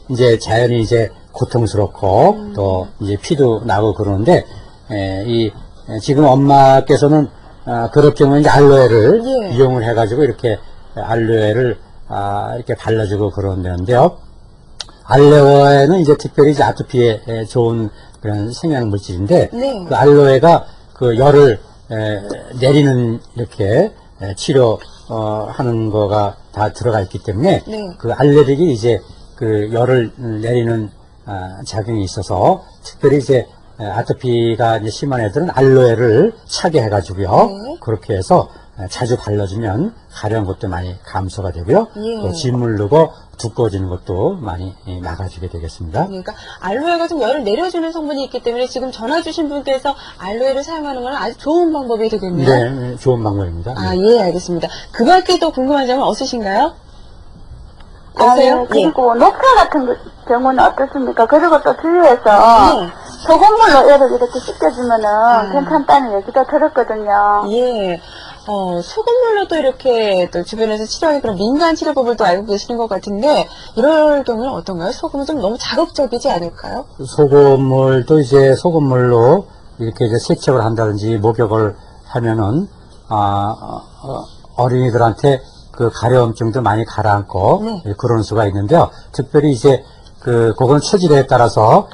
이제 자연히 이제 고통스럽고 또 이제 피도 나고 그러는데 지금 엄마께서는 그럴 경우에 이제 알로에를 예. 이용을 해가지고 이렇게 알로에를 이렇게 발라주고 그러는데요. 알로에는 이제 특별히 이제 아토피에 좋은 그런 생양 물질인데 네. 그 알로에가 그 열을 내리는 이렇게 치료 하는 거가 다 들어가 있기 때문에 네. 그 알레르기 이제 그 열을 내리는 작용이 있어서 특별히 이제 아토피가 이제 심한 애들은 알로에를 차게 해가지고요. 네. 그렇게 해서 자주 발라주면 가려운 것도 많이 감소가 되고요. 예. 또 짓물르고 두꺼워지는 것도 많이 막아주게 되겠습니다. 그러니까 알로에가 좀 열을 내려주는 성분이 있기 때문에 지금 전화 주신 분께서 알로에를 사용하는 건 아주 좋은 방법이 되겠네요. 네, 좋은 방법입니다. 아, 네. 예, 알겠습니다. 그 밖에 또 궁금한 점은 없으신가요? 여보세요? 예, 그리고 녹차 같은 경우는 어떻습니까? 그리고 또 주위에서 네. 소금물로 애를 이렇게 씻겨주면은 괜찮다는 얘기도 들었거든요. 예. 소금물로 또 이렇게 또 주변에서 치료하는 그런 민간 치료법을 또 알고 계시는 것 같은데, 이럴 경우는 어떤가요? 소금은 좀 너무 자극적이지 않을까요? 소금물도 이제 소금물로 이렇게 이제 세척을 한다든지 목욕을 하면은 어린이들한테 그 가려움증도 많이 가라앉고 네. 그런 수가 있는데요. 특별히 이제 그건 체질에 따라서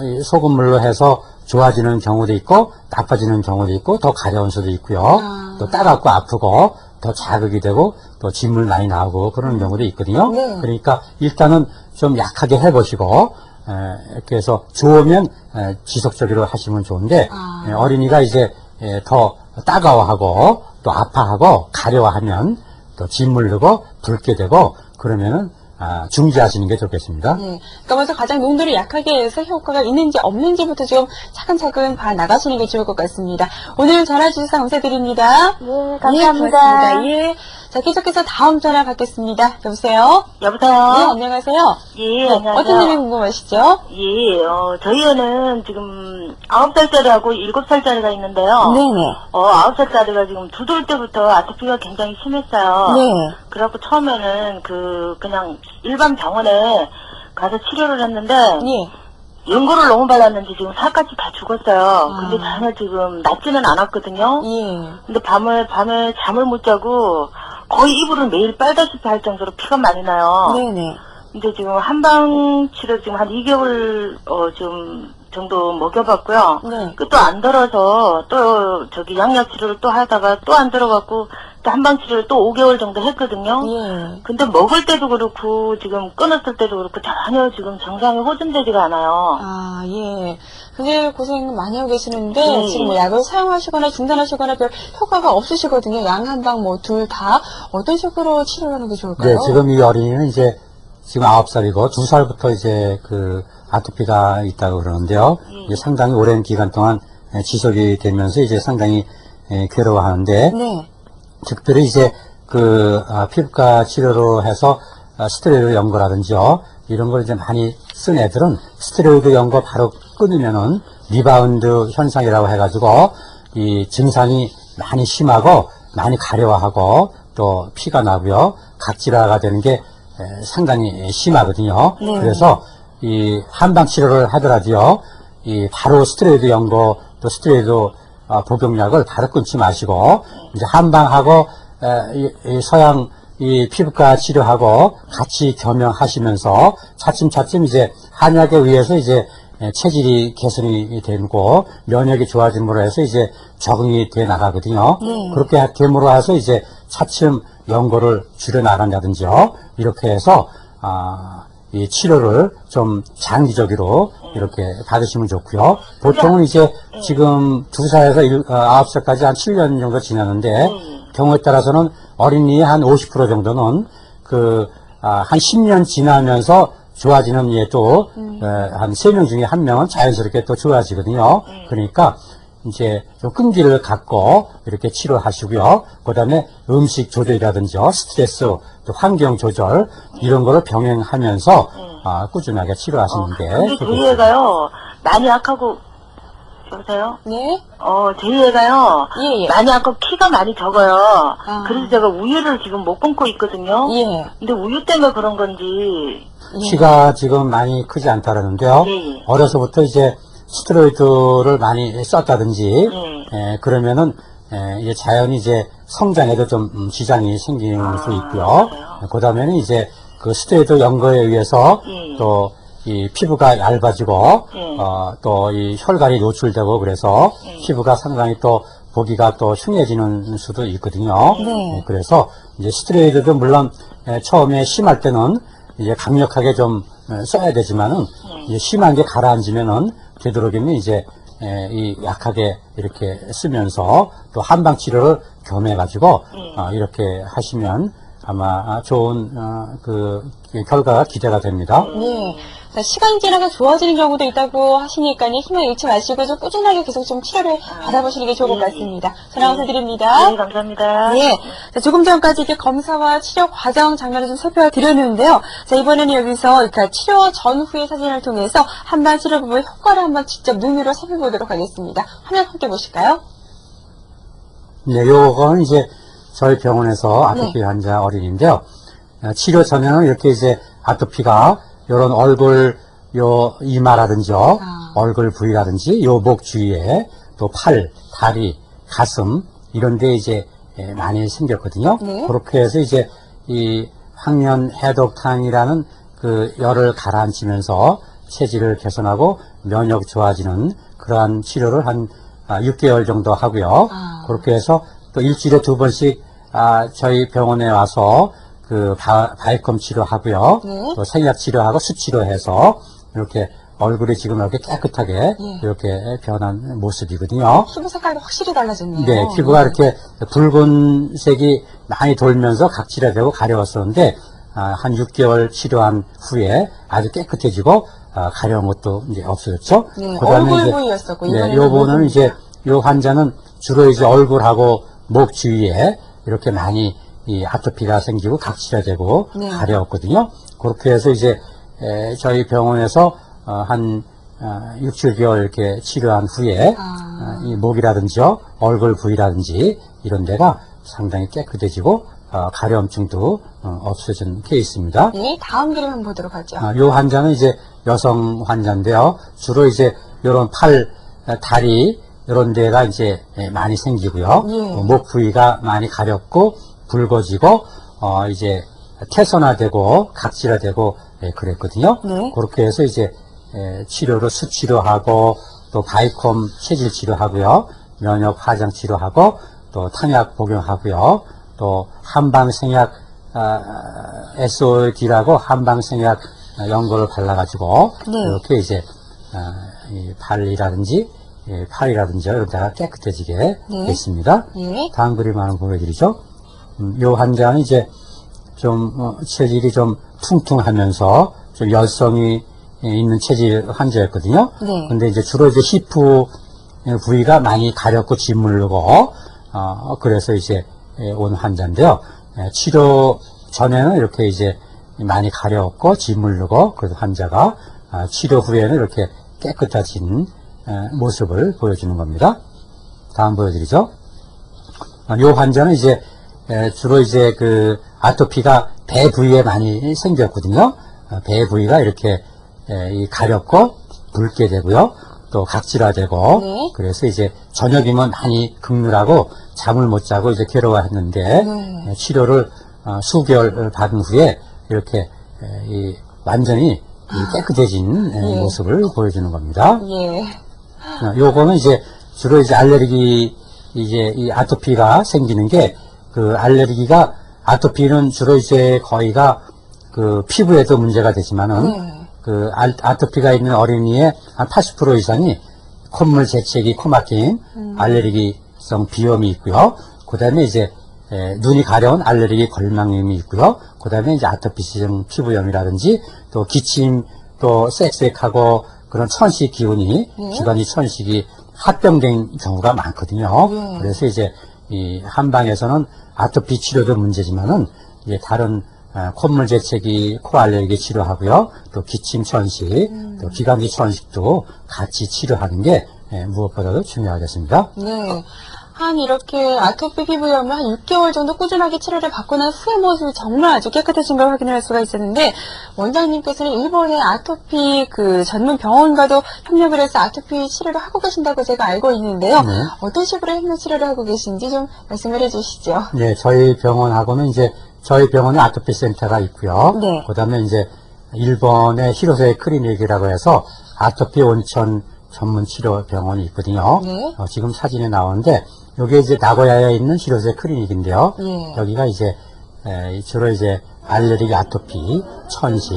이 소금물로 해서 좋아지는 경우도 있고 나빠지는 경우도 있고 더 가려운 수도 있고요. 또 따갑고 아프고 더 자극이 되고 또 진물 많이 나오고 그러는 경우도 있거든요. 네. 그러니까 일단은 좀 약하게 해보시고 이렇게 해서 좋으면 지속적으로 하시면 좋은데 어린이가 이제 더 따가워하고 또 아파하고 가려워하면 또 진물 넣고 붉게 되고 그러면은 중지하시는 게 좋겠습니다. 네. 그러니까 먼저 가장 농도를 약하게 해서 효과가 있는지 없는지부터 좀 차근차근 봐 나가시는 게 좋을 것 같습니다. 오늘 전화 주셔서 감사드립니다. 예, 감사합니다. 예, 고맙습니다. 예. 자, 계속해서 다음 전화 받겠습니다. 여보세요? 여보세요? 네, 안녕하세요. 예, 안녕하세요. 어떤 일이 궁금하시죠? 예, 저희 애는 지금 9살짜리하고 7살짜리가 있는데요. 네네. 9살짜리가 지금 두 돌 때부터 아토피가 굉장히 심했어요. 네. 그래갖고 처음에는 그냥 일반 병원에 가서 치료를 했는데, 예. 연고를 너무 발랐는지 지금 살까지 다 죽었어요. 근데 전혀 지금 낫지는 않았거든요. 예. 근데 밤에 잠을 못 자고 거의 이불을 매일 빨다시피 할 정도로 피가 많이 나요. 네네. 근데 지금 한방 치료 지금 한 2개월 좀 정도 먹여봤고요. 네. 그 또 안 들어서 또 양약 치료를 또 하다가 또 안 들어갖고 또 한방 치료를 또 5개월 정도 했거든요. 예. 근데 먹을 때도 그렇고 지금 끊었을 때도 그렇고 전혀 지금 정상이 호전되지가 않아요. 예. 굉장히 고생 많이 하고 계시는데, 네. 지금 뭐 약을 사용하시거나 중단하시거나 별 효과가 없으시거든요. 양 한 방 뭐 둘 다. 어떤 식으로 치료를 하는 게 좋을까요? 네, 지금 이 어린이는 이제 지금 9살이고 2살부터 이제 그 아토피가 있다고 그러는데요. 이제 상당히 오랜 기간 동안 지속이 되면서 이제 상당히 괴로워하는데, 네. 특별히 이제 그 피부과 치료로 해서 스테로이드 연고라든지요, 이런 걸 이제 많이 쓴 애들은 스테로이드 연고 바로 끊으면은 리바운드 현상이라고 해가지고 이 증상이 많이 심하고 많이 가려워하고 또 피가 나고요, 각질화가 되는 게 상당히 심하거든요. 그래서 이 한방 치료를 하더라도요, 이 바로 스테로이드 연고 또 스테로이드 복용약을 바로 끊지 마시고 이제 한방하고 이 서양 이 피부과 치료하고 같이 겸용하시면서 차츰차츰 이제 한약에 의해서 이제 체질이 개선이 되고 면역이 좋아짐으로 해서 이제 적응이 돼 나가거든요. 그렇게 됨으로 해서 이제 차츰 연고를 줄여 나간다든지요. 이렇게 해서 이 치료를 좀 장기적으로 이렇게 받으시면 좋고요. 보통은 이제 지금 2살에서 9살까지 한 7년 정도 지났는데 경우에 따라서는 어린이의 한 50% 정도는 한 10년 지나면서 좋아지는 예도 한 3명 중에 1명은 자연스럽게 또 좋아지거든요. 그러니까 이제 좀 끈기를 갖고 이렇게 치료하시고요. 그 다음에 음식 조절이라든지 스트레스, 또 환경 조절 이런 거를 병행하면서 꾸준하게 치료하시는 게 근데 저희 좋겠습니다. 애가요, 많이 약하고, 여보세요? 네. 저희 애가요, 예, 예. 많이 약하고 키가 많이 적어요. 그래서 제가 우유를 지금 못 끊고 있거든요. 예. 근데 우유 때문에 그런 건지, 키가 지금 많이 크지 않다라는데요. 예. 어려서부터 이제 스테로이드를 많이 썼다든지, 그러면은, 이제 자연히 이제 성장에도 좀 지장이 생길 수 있고요. 그 다음에는 이제 그 스테로이드 연고에 의해서 또 이 피부가 얇아지고, 또 이 혈관이 노출되고 그래서 피부가 상당히 또 보기가 또 흉해지는 수도 있거든요. 그래서 이제 스테로이드도 물론 처음에 심할 때는 이제 강력하게 좀 써야 되지만은 이제 심한 게 가라앉으면은 되도록이면 이제 이 약하게 이렇게 쓰면서 또 한방 치료를 겸해가지고 이렇게 하시면 아마 좋은 그 결과가 기대가 됩니다. 네. 자, 시간이 지나서 좋아지는 경우도 있다고 하시니까요. 힘을 잃지 마시고 좀 꾸준하게 계속 좀 치료를 받아보시는 게 좋을 것 같습니다. 전화 감사드립니다. 네, 감사합니다. 예. 자, 조금 전까지 이렇게 검사와 치료 과정 장면을 좀 살펴드렸는데요. 자, 이번에는 여기서 그러니까 치료 전후의 사진을 통해서 한방 치료 부분의 효과를 한번 직접 눈으로 살펴보도록 하겠습니다. 화면 함께 보실까요? 네, 요거는 이제 저희 병원에서 아토피 환자 어린인데요. 치료 전에는 이렇게 이제 아토피가 요런 얼굴, 요 이마라든지요, 얼굴 부위라든지 요 목 주위에 또 팔, 다리, 가슴 이런 데 이제 많이 생겼거든요. 그렇게 해서 이제 이 황련 해독탕이라는 그 열을 가라앉히면서 체질을 개선하고 면역 좋아지는 그러한 치료를 한 6개월 정도 하고요. 그렇게 해서 또 일주일에 2번씩 저희 병원에 와서 그 바이컴 치료하고요. 네. 또 생약 치료하고 수치료해서 이렇게 얼굴이 지금 이렇게 깨끗하게 예. 이렇게 변한 모습이거든요. 피부 색깔이 확실히 달라졌네요. 네, 피부가 이렇게 붉은색이 많이 돌면서 각질화되고 가려웠었는데 한 6개월 치료한 후에 아주 깨끗해지고 가려운 것도 이제 없어졌죠. 네, 그다음에 얼굴 이제 부위였었고 네, 이번에는 요거는 이제 요 환자는 주로 이제 얼굴하고 목 주위에 이렇게 많이 이 아토피가 생기고 각질화되고 네. 가려웠거든요. 그렇게 해서 이제 저희 병원에서 한 6, 7개월 이렇게 치료한 후에 이 목이라든지요, 얼굴 부위라든지 이런 데가 상당히 깨끗해지고 가려움증도 없어진 케이스입니다. 네, 다음 그림 한번 보도록 하죠. 이 환자는 이제 여성 환자인데요. 주로 이제 이런 팔, 다리 이런 데가 이제 많이 생기고요. 예. 목 부위가 많이 가렵고 붉어지고 이제 태선화되고 각질화되고 그랬거든요. 네. 그렇게 해서 이제 치료를 수치료하고 또 바이콤 체질 치료하고요. 면역 화장 치료하고 또 탕약 복용하고요. 또 한방생약 SOD라고 한방생약 연고를 발라가지고 네. 이렇게 이제 이 발이라든지 팔이라든지 이런 데가 깨끗해지게 네. 됐습니다. 예. 다음 그림 하나 보여드리죠. 이 환자는 이제 좀 체질이 좀 퉁퉁하면서 좀 열성이 있는 체질 환자였거든요. 네. 근데 이제 주로 이제 히프 부위가 많이 가렵고 짓물르고 그래서 이제 온 환자인데요. 치료 전에는 이렇게 이제 많이 가려웠고 짓물르고 그래서 환자가 치료 후에는 이렇게 깨끗해진 모습을 보여주는 겁니다. 다음 보여드리죠. 이 환자는 이제 주로 이제 그 아토피가 배 부위에 많이 생겼거든요. 배 부위가 이렇게 가렵고 붉게 되고요. 또 각질화되고 네. 그래서 이제 저녁이면 많이 긁느라고 잠을 못 자고 이제 괴로워했는데 네. 치료를 수개월 받은 후에 이렇게 완전히 이 깨끗해진 모습을 보여주는 겁니다. 예. 요거는 이제 주로 이제 알레르기 이제 이 아토피가 생기는 게 그 알레르기가 아토피는 주로 이제 거의가 그 피부에도 문제가 되지만은 네. 그 아토피가 있는 어린이의 한 80% 이상이 콧물 재채기, 코막힘, 알레르기성 비염이 있고요. 그다음에 이제 눈이 가려운 알레르기 걸망염이 있고요. 그다음에 이제 아토피성 피부염이라든지 또 기침, 또 쌕쌕하고 그런 천식 기운이 기관지 천식이 합병된 경우가 많거든요. 네. 그래서 이제 이 한방에서는 아토피 치료도 문제지만은 이제 다른 콧물 재채기, 코 알레르기 치료하고요. 또 기침 천식, 또 기관지 천식도 같이 치료하는 게 무엇보다도 중요하겠습니다. 네. 한 이렇게 아토피 피부염을 한 6개월 정도 꾸준하게 치료를 받고 난 후의 모습이 정말 아주 깨끗해진 걸 확인할 수가 있었는데, 원장님께서는 일본의 아토피 그 전문 병원과도 협력을 해서 아토피 치료를 하고 계신다고 제가 알고 있는데요. 네. 어떤 식으로 협력 치료를 하고 계신지 좀 말씀을 해주시죠. 네, 저희 병원하고는 이제 저희 병원에 아토피 센터가 있고요. 네. 그다음에 이제 일본의 히로세 클리닉이라고 해서 아토피 온천 전문 치료 병원이 있거든요. 네. 지금 사진에 나오는데 여기 이제 나고야에 있는 히로세 클리닉인데요. 예. 여기가 이제 주로 이제 알레르기, 아토피, 천식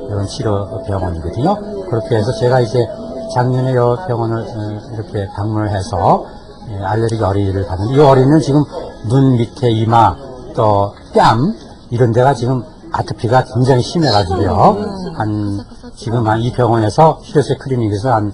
이런 치료 병원이거든요. 그렇게 해서 제가 이제 작년에 이 병원을 이렇게 방문을 해서 알레르기 어린이를 봤는데 이 어린이는 지금 눈 밑에 이마 또 뺨 이런 데가 지금 아토피가 굉장히 심해가지고요. 지금 한 이 병원에서 히로세 클리닉에서 한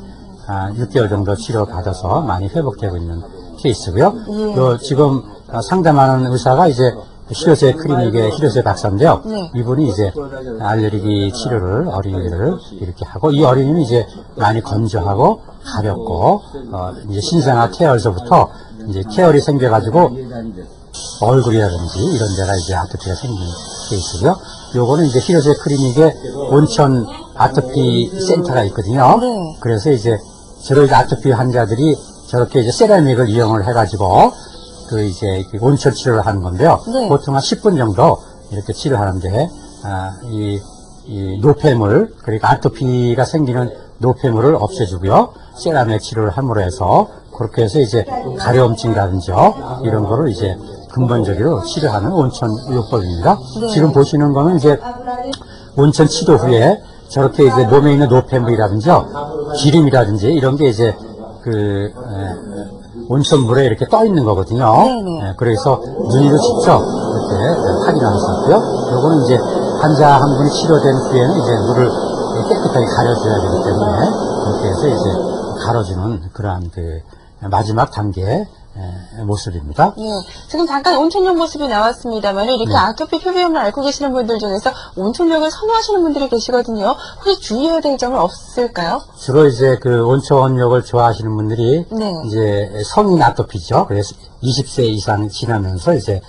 6개월 정도 치료 받아서 많이 회복되고 있는 케이스고요. 또 지금 상담하는 의사가 이제 히로세 클리닉의 히로세 박사인데요. 네. 이분이 이제 알레르기 치료를 어린이를 이렇게 하고 이 어린이는 이제 많이 건조하고 가렵고 이제 신생아 태열서부터 이제 태열이 생겨가지고 얼굴이라든지 이런 데가 이제 아토피가 생긴 케이스고요. 요거는 이제 히로세 클리닉의 온천 아토피 센터가 있거든요. 네. 그래서 이제 주로 이제 아토피 환자들이 저렇게 이제 세라믹을 이용을 해가지고 그 이제 온천 치료를 하는 건데요. 네. 보통 한 10분 정도 이렇게 치료하는데 이 노폐물 그러니까 아토피가 생기는 노폐물을 없애주고요. 세라믹 치료를 함으로 해서 그렇게 해서 이제 가려움증이라든지요 이런 거를 이제 근본적으로 치료하는 온천 요법입니다. 네. 지금 보시는 거는 이제 온천 치료 후에 저렇게 이제 몸에 있는 노폐물이라든지 기름이라든지 이런 게 이제 온천물에 이렇게 떠 있는 거거든요. 네네. 그래서 눈으로 직접 이렇게 확인할 수 있고요. 요거는 이제 환자 한 분이 치료된 후에는 이제 물을 깨끗하게 가려줘야 되기 때문에 그렇게 해서 이제 가려주는 그러한 마지막 단계의 모습입니다. 네, 지금 잠깐 온천욕 모습이 나왔습니다만 이렇게 네. 아토피 표비염을 앓고 계시는 분들 중에서 온천욕을 선호하시는 분들이 계시거든요. 혹시 주의해야 될 점은 없을까요? 주로 이제 온천욕을 좋아하시는 분들이 네. 이제 성인 아토피죠. 그래서 20세 이상 지나면서 이제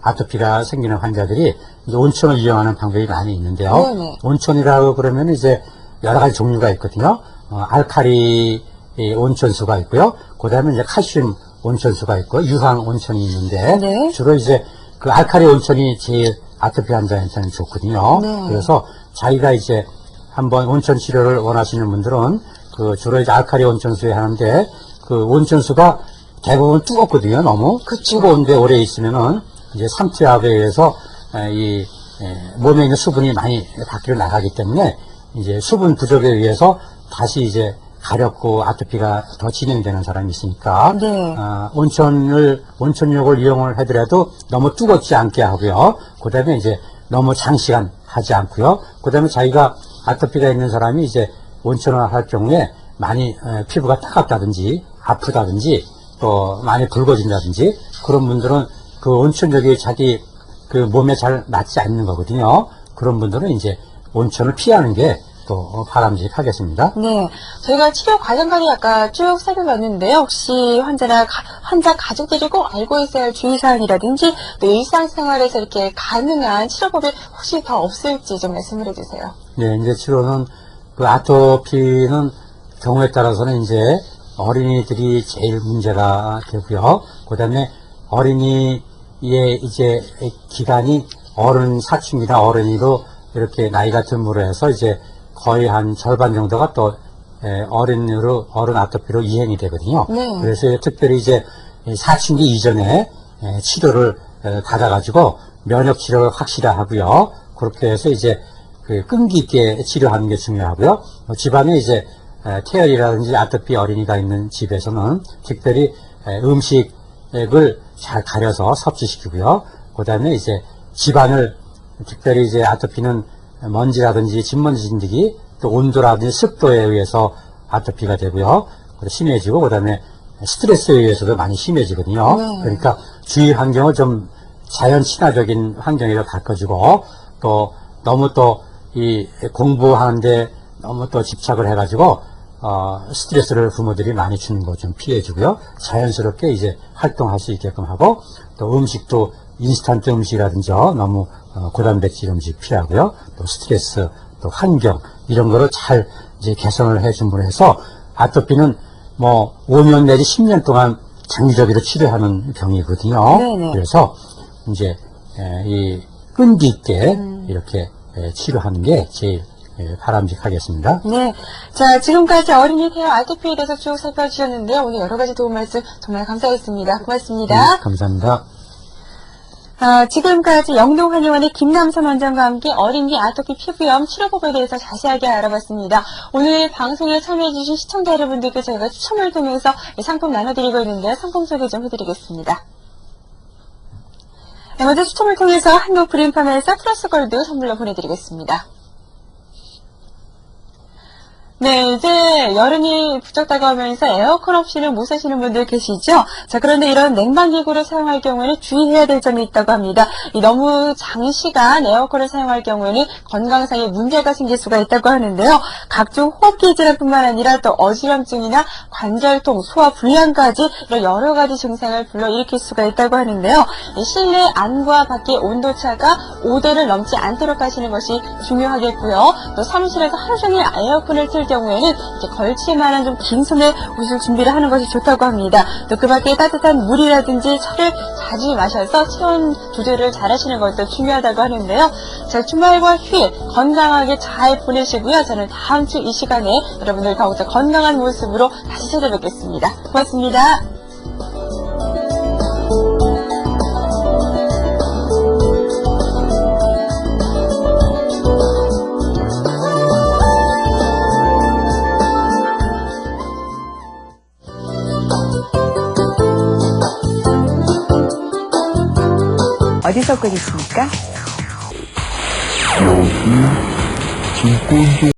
아토피가 생기는 환자들이 이제 온천을 이용하는 방법이 많이 있는데요. 네네. 온천이라고 그러면 이제 여러 가지 종류가 있거든요. 알칼리 온천수가 있고요. 그다음에 이제 칼슘 온천수가 있고 유황 온천이 있는데 네. 주로 이제 알칼리 온천이 제일 아토피 환자한테는 좋거든요. 네. 그래서 자기가 이제 한번 온천 치료를 원하시는 분들은 주로 이제 알칼리 온천수에 하는데 온천수가 대부분 뜨겁거든요. 너무 뜨거운데 오래 있으면은 이제 삼투압에 의해서 몸에 있는 수분이 많이 밖으로 나가기 때문에 이제 수분 부족에 의해서 다시 이제 가렵고 아토피가 더 진행되는 사람이 있으니까 네. 온천욕을 이용을 하더라도 너무 뜨겁지 않게 하고요. 그다음에 이제 너무 장시간 하지 않고요. 그다음에 자기가 아토피가 있는 사람이 이제 온천을 할 경우에 많이 피부가 따갑다든지 아프다든지 또 많이 붉어진다든지 그런 분들은 온천욕이 자기 몸에 잘 맞지 않는 거거든요. 그런 분들은 이제 온천을 피하는 게 또 바람직하겠습니다. 네, 저희가 치료 과정까지 아까 쭉 살펴봤는데요. 혹시 환자 가족들이 꼭 알고 있어야 할 주의사항이라든지 또 일상생활에서 이렇게 가능한 치료법이 혹시 더 없을지 좀 말씀을 해주세요. 네, 이제 치료는 아토피는 경우에 따라서는 이제 어린이들이 제일 문제가 되고요. 그다음에 어린이의 이제 기간이 어른 사춘기나 어른이로 이렇게 나이가 듦으로 해서 이제 거의 한 절반 정도가 또 어른 아토피로 이행이 되거든요. 네. 그래서 특별히 이제 사춘기 이전에 치료를 받아가지고 면역 치료를 확실히 하고요. 그렇게 해서 이제 끈기 있게 치료하는 게 중요하고요. 집안에 이제 태열이라든지 아토피 어린이가 있는 집에서는 특별히 음식을 잘 가려서 섭취시키고요. 그다음에 이제 집안을 특별히 이제 아토피는 먼지라든지 진먼지 진드기 또 온도라든지 습도에 의해서 아토피가 되고요. 심해지고 그다음에 스트레스에 의해서도 많이 심해지거든요. 네. 그러니까 주위 환경을 좀 자연 친화적인 환경으로 바꿔주고 또 너무 또 이 공부하는데 너무 또 집착을 해가지고 스트레스를 부모들이 많이 주는 거 좀 피해주고요. 자연스럽게 이제 활동할 수 있게끔 하고 또 음식도 인스턴트 음식이라든지 너무 고단백질 음식 피하고요. 또 스트레스, 또 환경 이런 거를 잘 이제 개선을 해줌으로 해서 아토피는 5년 내지 10년 동안 장기적으로 치료하는 병이거든요. 네네. 그래서 이제 이 끈기 있게 이렇게 치료하는 게 제일 바람직하겠습니다. 네. 자, 지금까지 어린이 태아 아토피에 대해서 쭉 살펴주셨는데요. 오늘 여러 가지 도움 말씀 정말 감사했습니다. 고맙습니다. 네, 감사합니다. 지금까지 영동한의원의 김남선 원장과 함께 어린이 아토피 피부염 치료법에 대해서 자세하게 알아봤습니다. 오늘 방송에 참여해주신 시청자 여러분들께 저희가 추첨을 통해서 상품 나눠드리고 있는데요. 상품 소개 좀 해드리겠습니다. 네, 먼저 추첨을 통해서 한국 브림팜에서 플러스 골드 선물로 보내드리겠습니다. 네, 이제 여름이 부쩍 다가오면서 에어컨 없이는 못 사시는 분들 계시죠? 자, 그런데 이런 냉방기구를 사용할 경우에는 주의해야 될 점이 있다고 합니다. 너무 장시간 에어컨을 사용할 경우에는 건강상의 문제가 생길 수가 있다고 하는데요. 각종 호흡기 질환뿐만 아니라 또 어지럼증이나 관절통, 소화 불량까지 이런 여러 가지 증상을 불러일으킬 수가 있다고 하는데요. 실내 안과 밖의 온도차가 5도를 넘지 않도록 하시는 것이 중요하겠고요. 또 사무실에서 하루 종일 에어컨을 틀 경우에는 이제 걸칠 만한 좀 긴 손의 옷을 준비를 하는 것이 좋다고 합니다. 또 그 밖에 따뜻한 물이라든지 차를 자주 마셔서 체온 조절을 잘 하시는 것도 중요하다고 하는데요. 자, 주말과 휴일 건강하게 잘 보내시고요. 저는 다음 주 이 시간에 여러분들 더욱더 건강한 모습으로 다시 찾아뵙겠습니다. 고맙습니다. 어디서 끓이십니까? 여기 진권동